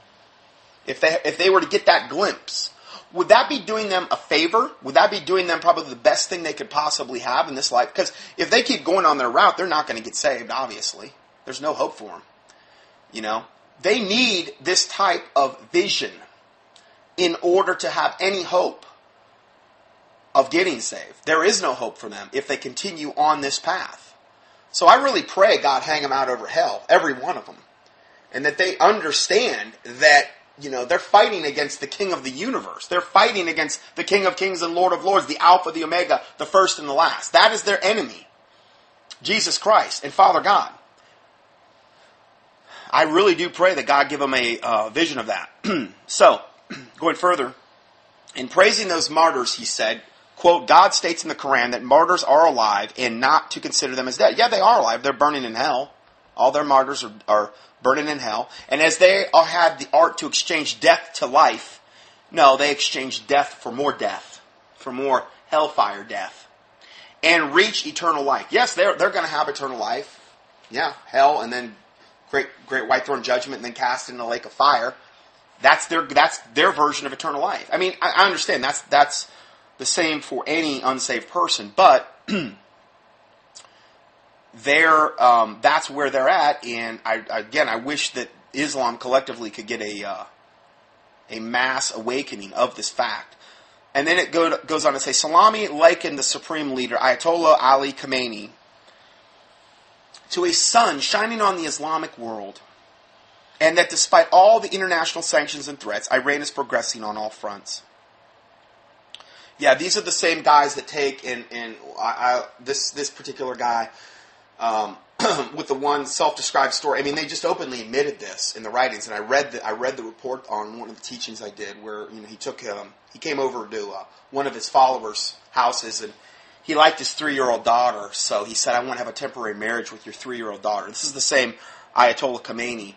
if they were to get that glimpse. Would that be doing them a favor? Would that be doing them probably the best thing they could possibly have in this life? Because if they keep going on their route, they're not going to get saved, obviously. There's no hope for them. You know? They need this type of vision in order to have any hope of getting saved. There is no hope for them if they continue on this path. So I really pray God hang them out over hell, every one of them. And that they understand that, you know, they're fighting against the King of the universe. They're fighting against the King of kings and Lord of lords, the Alpha, the Omega, the first and the last. That is their enemy, Jesus Christ and Father God. I really do pray that God give them a vision of that. So, going further, in praising those martyrs, he said, quote, God states in the Quran that martyrs are alive and not to consider them as dead. Yeah, they are alive. They're burning in hell. All their martyrs are burning in hell. And as they all had the art to exchange death to life, no, they exchanged death, for more hellfire death, and reach eternal life. Yes, they're going to have eternal life. Yeah, hell, and then great white throne judgment, and then cast in the lake of fire. That's their version of eternal life. I mean, I understand that's the same for any unsaved person, but that's where they're at, and I wish that Islam collectively could get a mass awakening of this fact. And then it goes on to say, Salami likened the supreme leader, Ayatollah Ali Khamenei, to a sun shining on the Islamic world, and that despite all the international sanctions and threats, Iran is progressing on all fronts. Yeah, these are the same guys that take, this particular guy, with the one self-described story. I mean, they just openly admitted this in the writings, and I read the report on one of the teachings I did, where he came over to one of his followers' houses, and he liked his 3-year-old daughter, so he said, I want to have a temporary marriage with your 3-year-old daughter. This is the same Ayatollah Khamenei.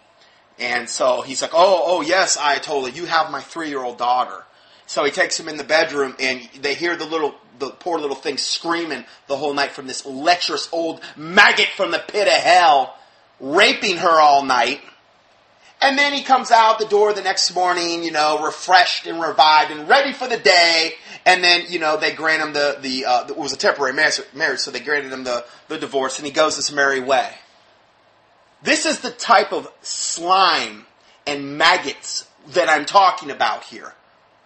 And so he's like, oh yes, Ayatollah, you have my 3-year-old daughter. So he takes him in the bedroom, and they hear the poor little thing screaming the whole night from this lecherous old maggot from the pit of hell, raping her all night. And then he comes out the door the next morning, refreshed and revived and ready for the day. And then, they grant him it was a temporary marriage, so they granted him the divorce, and he goes his merry way. This is the type of slime and maggots that I'm talking about here.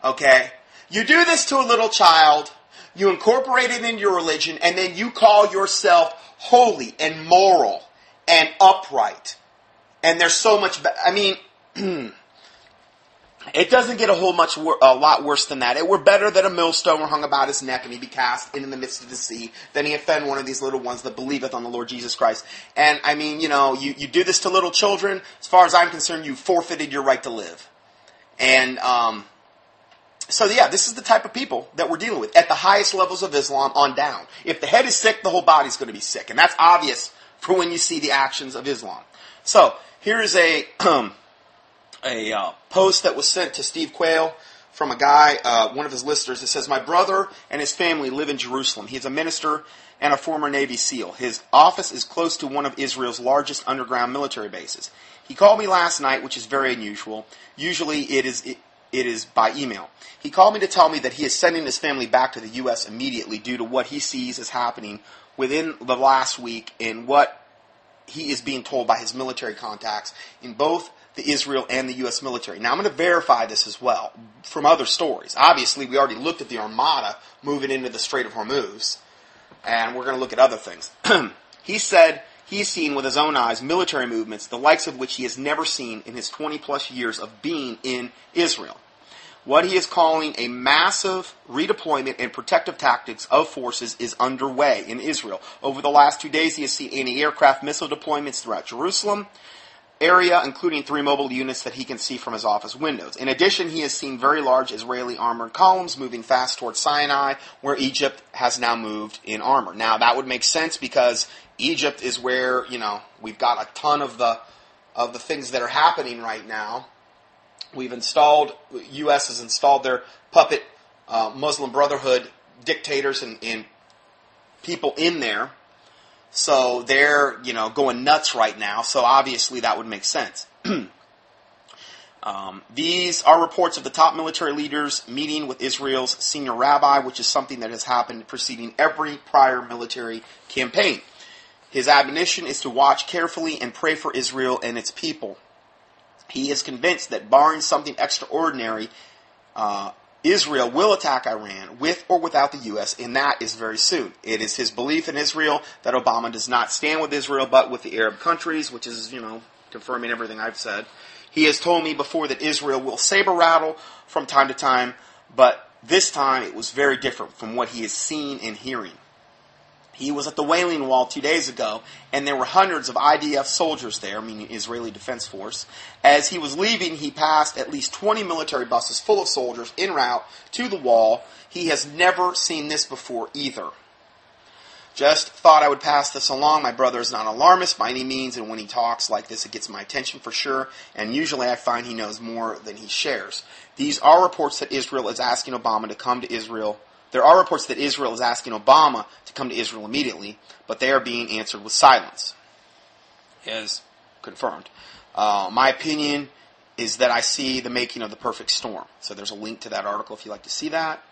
Okay? You do this to a little child, you incorporate it into your religion, and then you call yourself holy and moral and upright. And there's so much, it doesn't get a lot worse than that. It were better that a millstone were hung about his neck and he be cast into the midst of the sea than he offend one of these little ones that believeth on the Lord Jesus Christ. And you do this to little children, as far as I'm concerned, you forfeited your right to live. And, so yeah, this is the type of people that we're dealing with at the highest levels of Islam on down. If the head is sick, the whole body's going to be sick. And that's obvious for when you see the actions of Islam. So, here is a post that was sent to Steve Quayle from a guy, one of his listeners. It says, my brother and his family live in Jerusalem. He is a minister and a former Navy SEAL. His office is close to one of Israel's largest underground military bases. He called me last night, which is very unusual. Usually it is by email. He called me to tell me that he is sending his family back to the U.S. immediately due to what he sees as happening within the last week and what he is being told by his military contacts in both the Israel and the U.S. military. Now, I'm going to verify this as well from other stories. Obviously, we already looked at the Armada moving into the Strait of Hormuz, and we're going to look at other things. He said he's seen with his own eyes military movements, the likes of which he has never seen in his 20-plus years of being in Israel. What he is calling a massive redeployment and protective tactics of forces is underway in Israel. Over the last 2 days, he has seen anti-aircraft missile deployments throughout Jerusalem. area, including 3 mobile units that he can see from his office windows. In addition, he has seen very large Israeli armored columns moving fast towards Sinai, where Egypt has now moved in armor. Now, that would make sense because Egypt is where, we've got a ton of the things that are happening right now. U.S. has installed their puppet Muslim Brotherhood dictators and people in there. So they're, going nuts right now. So obviously that would make sense. These are reports of the top military leaders meeting with Israel's senior rabbi, which is something that has happened preceding every prior military campaign. His admonition is to watch carefully and pray for Israel and its people. He is convinced that barring something extraordinary, Israel will attack Iran with or without the U.S., and that is very soon. It is his belief in Israel that Obama does not stand with Israel but with the Arab countries, which is, confirming everything I've said. He has told me before that Israel will saber rattle from time to time, but this time it was very different from what he has seen and hearing. He was at the Wailing Wall 2 days ago, and there were hundreds of IDF soldiers there, meaning Israeli Defense Force. As he was leaving, he passed at least 20 military buses full of soldiers en route to the wall. He has never seen this before either. Just thought I would pass this along. My brother is not an alarmist by any means, and when he talks like this, it gets my attention for sure, and usually I find he knows more than he shares. These are reports that Israel is asking Obama to come to Israel. There are reports that Israel is asking Obama to come to Israel immediately, but they are being answered with silence, as confirmed. My opinion is that I see the making of the perfect storm. So there's a link to that article if you'd like to see that.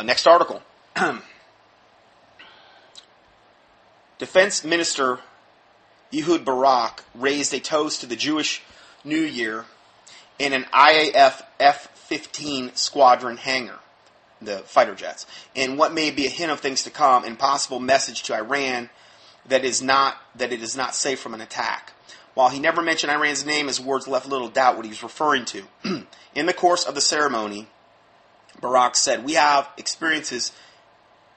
Next article. Defense Minister Ehud Barak raised a toast to the Jewish New Year in an IAF F-15 squadron hangar, the fighter jets, and what may be a hint of things to come and possible message to Iran that it is not safe from an attack. While he never mentioned Iran's name, his words left little doubt what he was referring to. In the course of the ceremony, Barak said, We have experienced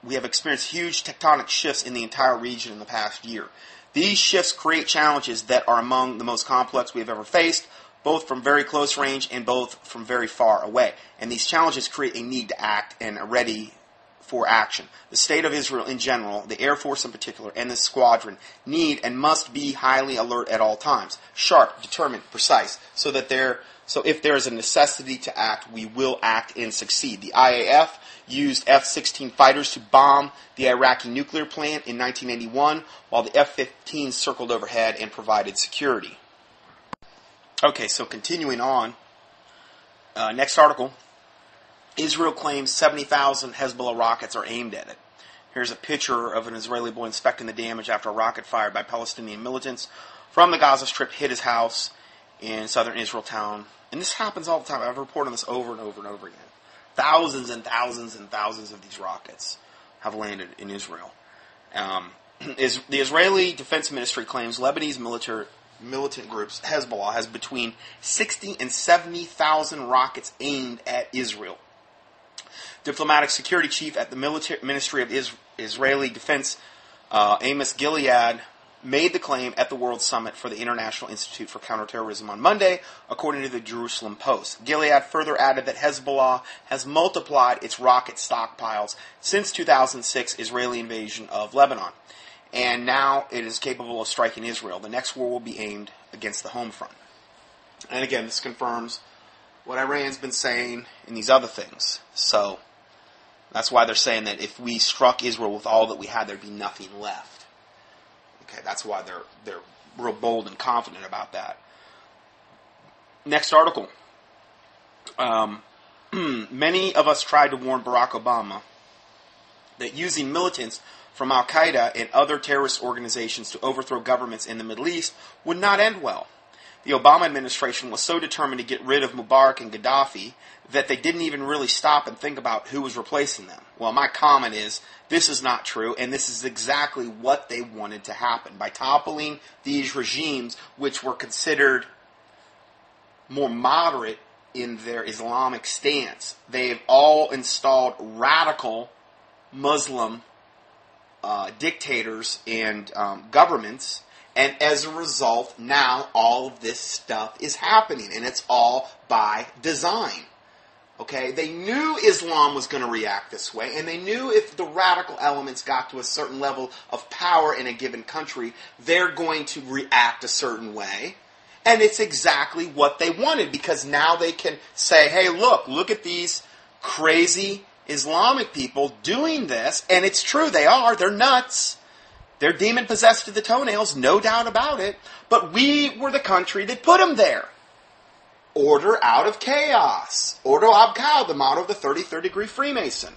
huge tectonic shifts in the entire region in the past year. These shifts create challenges that are among the most complex we have ever faced, both from very close range and both from very far away. And these challenges create a need to act and are ready for action. The state of Israel in general, the Air Force in particular, and the squadron need and must be highly alert at all times, sharp, determined, precise, so if there is a necessity to act, we will act and succeed. The IAF used F-16 fighters to bomb the Iraqi nuclear plant in 1981, while the F-15 circled overhead and provided security. Okay, so continuing on, next article. Israel claims 70,000 Hezbollah rockets are aimed at it. Here's a picture of an Israeli boy inspecting the damage after a rocket fired by Palestinian militants from the Gaza Strip hit his house in southern Israel town. And this happens all the time. I've reported on this over and over and over again. Thousands and thousands and thousands of these rockets have landed in Israel. The Israeli Defense Ministry claims Lebanese militant groups, Hezbollah, has between 60 and 70,000 rockets aimed at Israel. Diplomatic security chief at the Ministry of Israeli Defense, Amos Gilead, made the claim at the World Summit for the International Institute for Counterterrorism on Monday, according to the Jerusalem Post. Gilead further added that Hezbollah has multiplied its rocket stockpiles since 2006 Israeli invasion of Lebanon, and now it is capable of striking Israel. The next war will be aimed against the home front. And again, this confirms what Iran's been saying and these other things. So that's why they're saying that if we struck Israel with all that we had, there'd be nothing left. Okay, that's why they're real bold and confident about that. Next article. Many of us tried to warn Barack Obama that using militants from Al-Qaeda and other terrorist organizations to overthrow governments in the Middle East would not end well. The Obama administration was so determined to get rid of Mubarak and Gaddafi that they didn't even really stop and think about who was replacing them. Well, my comment is, this is not true, and this is exactly what they wanted to happen. By toppling these regimes, which were considered more moderate in their Islamic stance, they've all installed radical Muslim dictators and governments, And as a result, now all of this stuff is happening, and it's all by design. Okay? They knew Islam was going to react this way, and they knew if the radical elements got to a certain level of power in a given country, they're going to react a certain way. And it's exactly what they wanted, because now they can say, hey, look at these crazy Islamic people doing this, and it's true, they're nuts. They're demon-possessed to the toenails, no doubt about it. But we were the country that put them there. Order out of chaos. Ordo ab chao, the motto of the 33rd degree Freemason.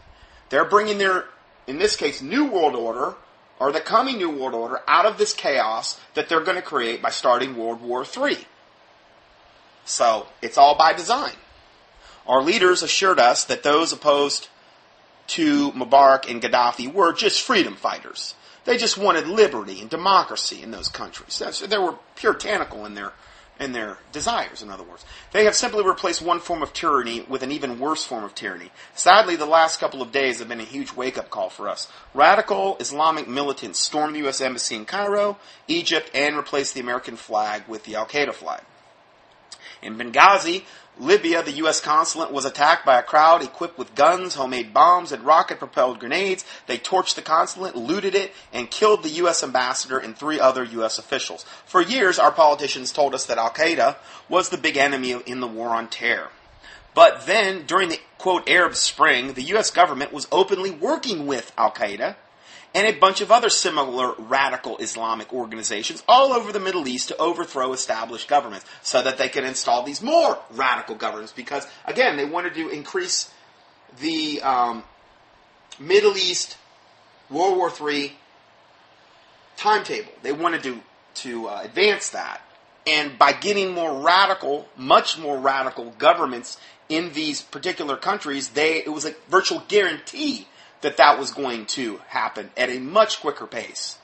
They're bringing their, in this case, New World Order, or the coming New World Order, out of this chaos that they're going to create by starting World War III. So, it's all by design. Our leaders assured us that those opposed to Mubarak and Gaddafi were just freedom fighters. They just wanted liberty and democracy in those countries. They were puritanical in their desires, in other words. They have simply replaced one form of tyranny with an even worse form of tyranny. Sadly, the last couple of days have been a huge wake-up call for us. Radical Islamic militants stormed the U.S. Embassy in Cairo, Egypt, and replaced the American flag with the Al-Qaeda flag. In Benghazi, Libya, the U.S. consulate was attacked by a crowd equipped with guns, homemade bombs, and rocket-propelled grenades. They torched the consulate, looted it, and killed the U.S. ambassador and 3 other U.S. officials. For years, our politicians told us that Al-Qaeda was the big enemy in the war on terror. But then, during the, quote, Arab Spring, the U.S. government was openly working with Al-Qaeda and a bunch of other similar radical Islamic organizations all over the Middle East to overthrow established governments so that they could install these more radical governments because, again, they wanted to increase the Middle East World War III timetable. They wanted to advance that. And by getting more radical, much more radical governments in these particular countries, it was a virtual guarantee that was going to happen at a much quicker pace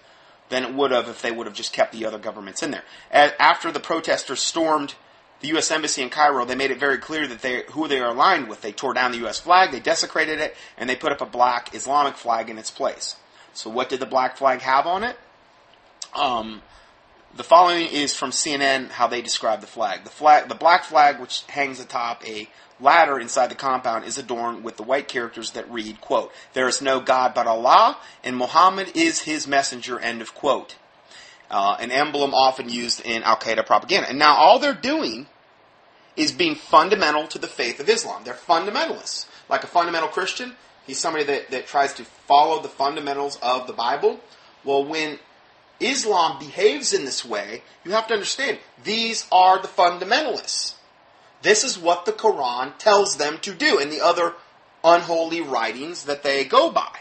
than it would have if they would have just kept the other governments in there. After the protesters stormed the U.S. Embassy in Cairo, they made it very clear that who they are aligned with. They tore down the U.S. flag, they desecrated it, and they put up a black Islamic flag in its place. So what did the black flag have on it? The following is from CNN, how they describe the flag. The black flag, which hangs atop a ladder inside the compound, is adorned with the white characters that read, quote, "There is no God but Allah, and Muhammad is his messenger," end of quote. An emblem often used in Al-Qaeda propaganda. And now all they're doing is being fundamental to the faith of Islam. They're fundamentalists. Like a fundamental Christian, he's somebody that tries to follow the fundamentals of the Bible. Well, when Islam behaves in this way, you have to understand, these are the fundamentalists. This is what the Quran tells them to do and the other unholy writings that they go by.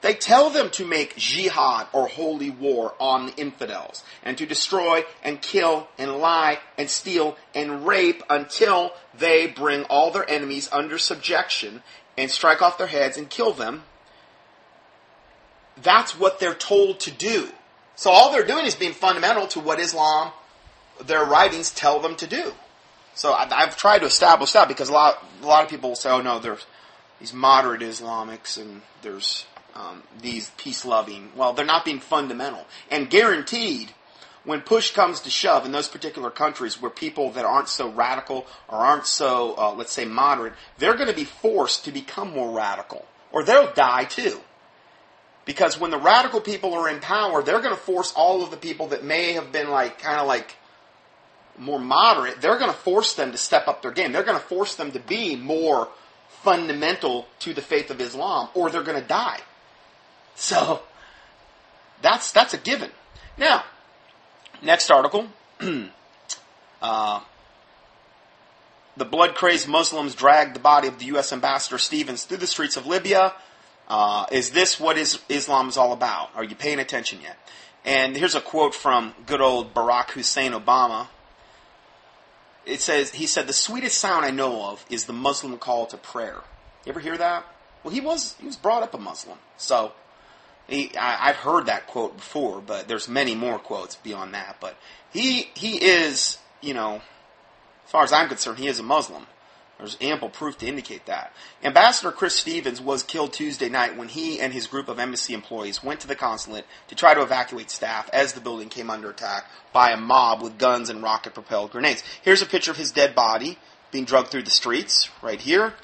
They tell them to make jihad or holy war on the infidels and to destroy and kill and lie and steal and rape until they bring all their enemies under subjection and strike off their heads and kill them. That's what they're told to do. So all they're doing is being fundamental to what Islam, their writings tell them to do. So I've tried to establish that because a lot of people will say, oh no, there's these moderate Islamics and there's these peace-loving. Well, they're not being fundamental. And guaranteed, when push comes to shove in those particular countries where people that aren't so radical or aren't so, let's say, moderate, they're going to be forced to become more radical. Or they'll die too. Because when the radical people are in power, they're going to force all of the people that may have been kind of more moderate, they're going to force them to step up their game. They're going to force them to be more fundamental to the faith of Islam, or they're going to die. So, that's a given. Now, next article. The blood-crazed Muslims dragged the body of the U.S. Ambassador Stevens through the streets of Libya. Is this what Islam is all about? Are you paying attention yet? And here's a quote from good old Barack Hussein Obama. It says, he said, "The sweetest sound I know of is the Muslim call to prayer." You ever hear that? Well, he was brought up a Muslim. So, I've heard that quote before, but there's many more quotes beyond that. But he is, as far as I'm concerned, he is a Muslim. There's ample proof to indicate that. Ambassador Chris Stevens was killed Tuesday night when he and his group of embassy employees went to the consulate to try to evacuate staff as the building came under attack by a mob with guns and rocket-propelled grenades. Here's a picture of his dead body being dragged through the streets, right here.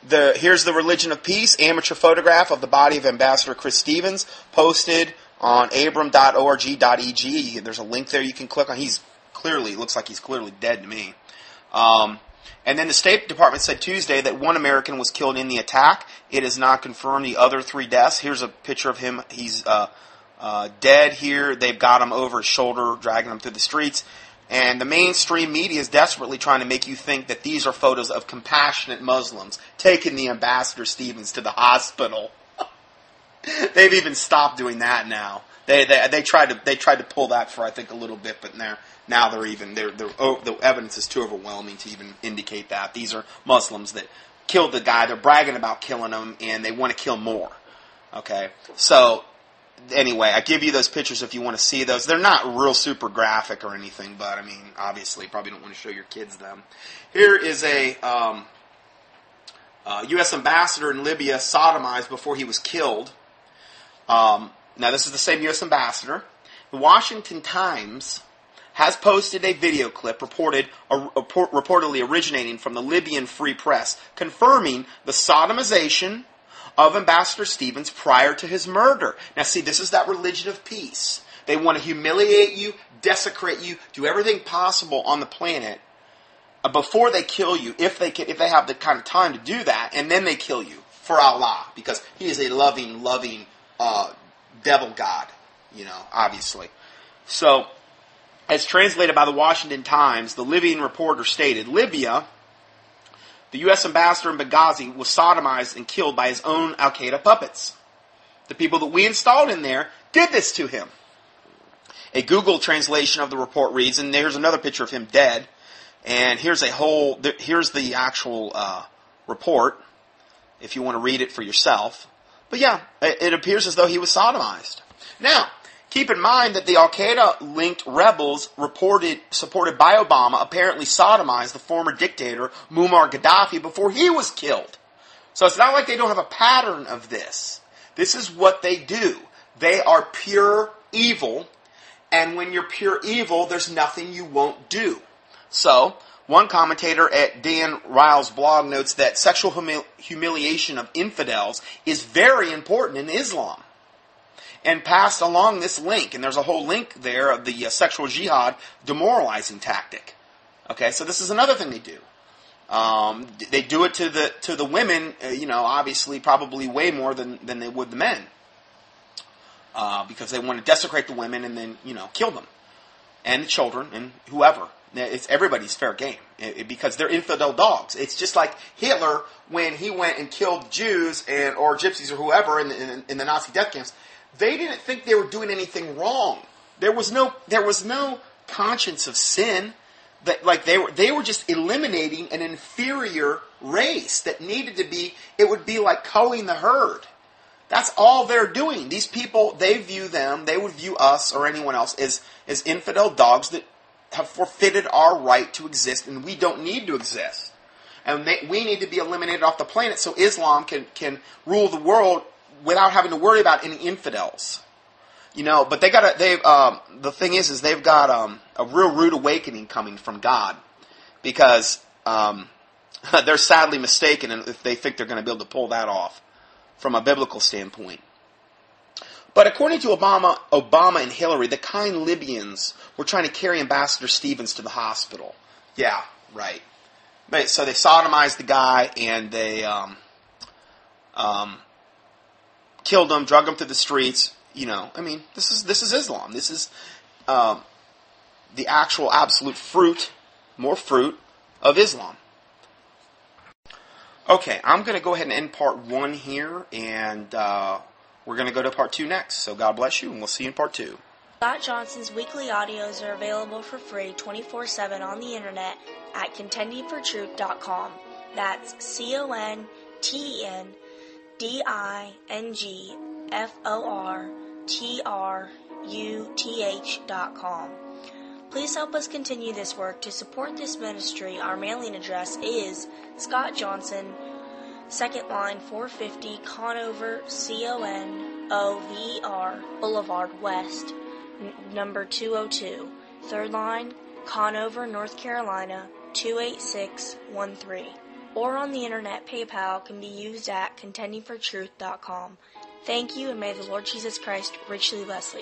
Here's the Religion of Peace, amateur photograph of the body of Ambassador Chris Stevens, posted on abram.org.eg. There's a link there you can click on. Looks like he's clearly dead to me. And then the State Department said Tuesday that one American was killed in the attack. It is not confirmed the other 3 deaths. Here's a picture of him. He's dead here. They've got him over his shoulder, dragging him through the streets. And the mainstream media is desperately trying to make you think that these are photos of compassionate Muslims taking the Ambassador Stevens to the hospital. They've even stopped doing that now. They tried to pull that for I think a little bit, but the evidence is too overwhelming to even indicate that. These are Muslims that killed the guy. They're bragging about killing him, and they want to kill more. Okay, so anyway, I give you those pictures if you want to see those. They're not real super graphic or anything, but I mean, obviously, you probably don't want to show your kids them. Here is a U.S. ambassador in Libya sodomized before he was killed. Now, this is the same U.S. ambassador. The Washington Times has posted a video clip reportedly originating from the Libyan Free Press, confirming the sodomization of Ambassador Stevens prior to his murder. Now, see, this is that religion of peace. They want to humiliate you, desecrate you, do everything possible on the planet before they kill you, if they have the kind of time to do that, and then they kill you for Allah, because He is a loving devil god, obviously. So, as translated by the Washington Times, the Libyan reporter stated, Libya, the U.S. ambassador in Benghazi was sodomized and killed by his own al-Qaeda puppets. The people that we installed in there did this to him. A Google translation of the report reads, and there's another picture of him dead, and here's the actual report, if you want to read it for yourself. But yeah, it appears as though he was sodomized. Now, keep in mind that the al-Qaeda-linked rebels supported by Obama apparently sodomized the former dictator Muammar Gaddafi before he was killed. So it's not like they don't have a pattern of this. This is what they do. They are pure evil, and when you're pure evil, there's nothing you won't do. So, one commentator at Dan Ryle's blog notes that sexual humiliation of infidels is very important in Islam, and passed along this link, and there's a whole link there of the sexual jihad demoralizing tactic. Okay, so this is another thing they do. They do it to the women, obviously probably way more than they would the men, because they want to desecrate the women and then kill them, and the children and whoever. It's everybody's fair game because they're infidel dogs. It's just like Hitler when he went and killed Jews or gypsies or whoever in the Nazi death camps. They didn't think they were doing anything wrong. There was no conscience of sin. They were just eliminating an inferior race that needed to be. It would be like culling the herd. That's all they're doing. These people, they would view us or anyone else as infidel dogs that have forfeited our right to exist, and we don't need to exist. And we need to be eliminated off the planet so Islam can rule the world without having to worry about any infidels. But the thing is they've got a real rude awakening coming from God, because they're sadly mistaken if they think they're going to be able to pull that off from a biblical standpoint. But according to Obama and Hillary, the kind Libyans were trying to carry Ambassador Stevens to the hospital. Yeah, right. So they sodomized the guy, and they killed him, drug him to the streets. This is Islam. This is the actual absolute fruit of Islam. Okay, I'm going to go ahead and end part 1 here, and we're going to go to part 2 next. So God bless you, and we'll see you in part 2. Scott Johnson's weekly audios are available for free 24/7 on the internet at contendingfortruth.com. That's CONTENDINGFORTRUTH.com. Please help us continue this work. To support this ministry, our mailing address is Scott Johnson, 2nd line 450 Conover, Conover Boulevard West, number 202. 3rd line, Conover, North Carolina, 28613. Or on the internet, PayPal can be used at contendingfortruth.com. Thank you, and may the Lord Jesus Christ richly bless you.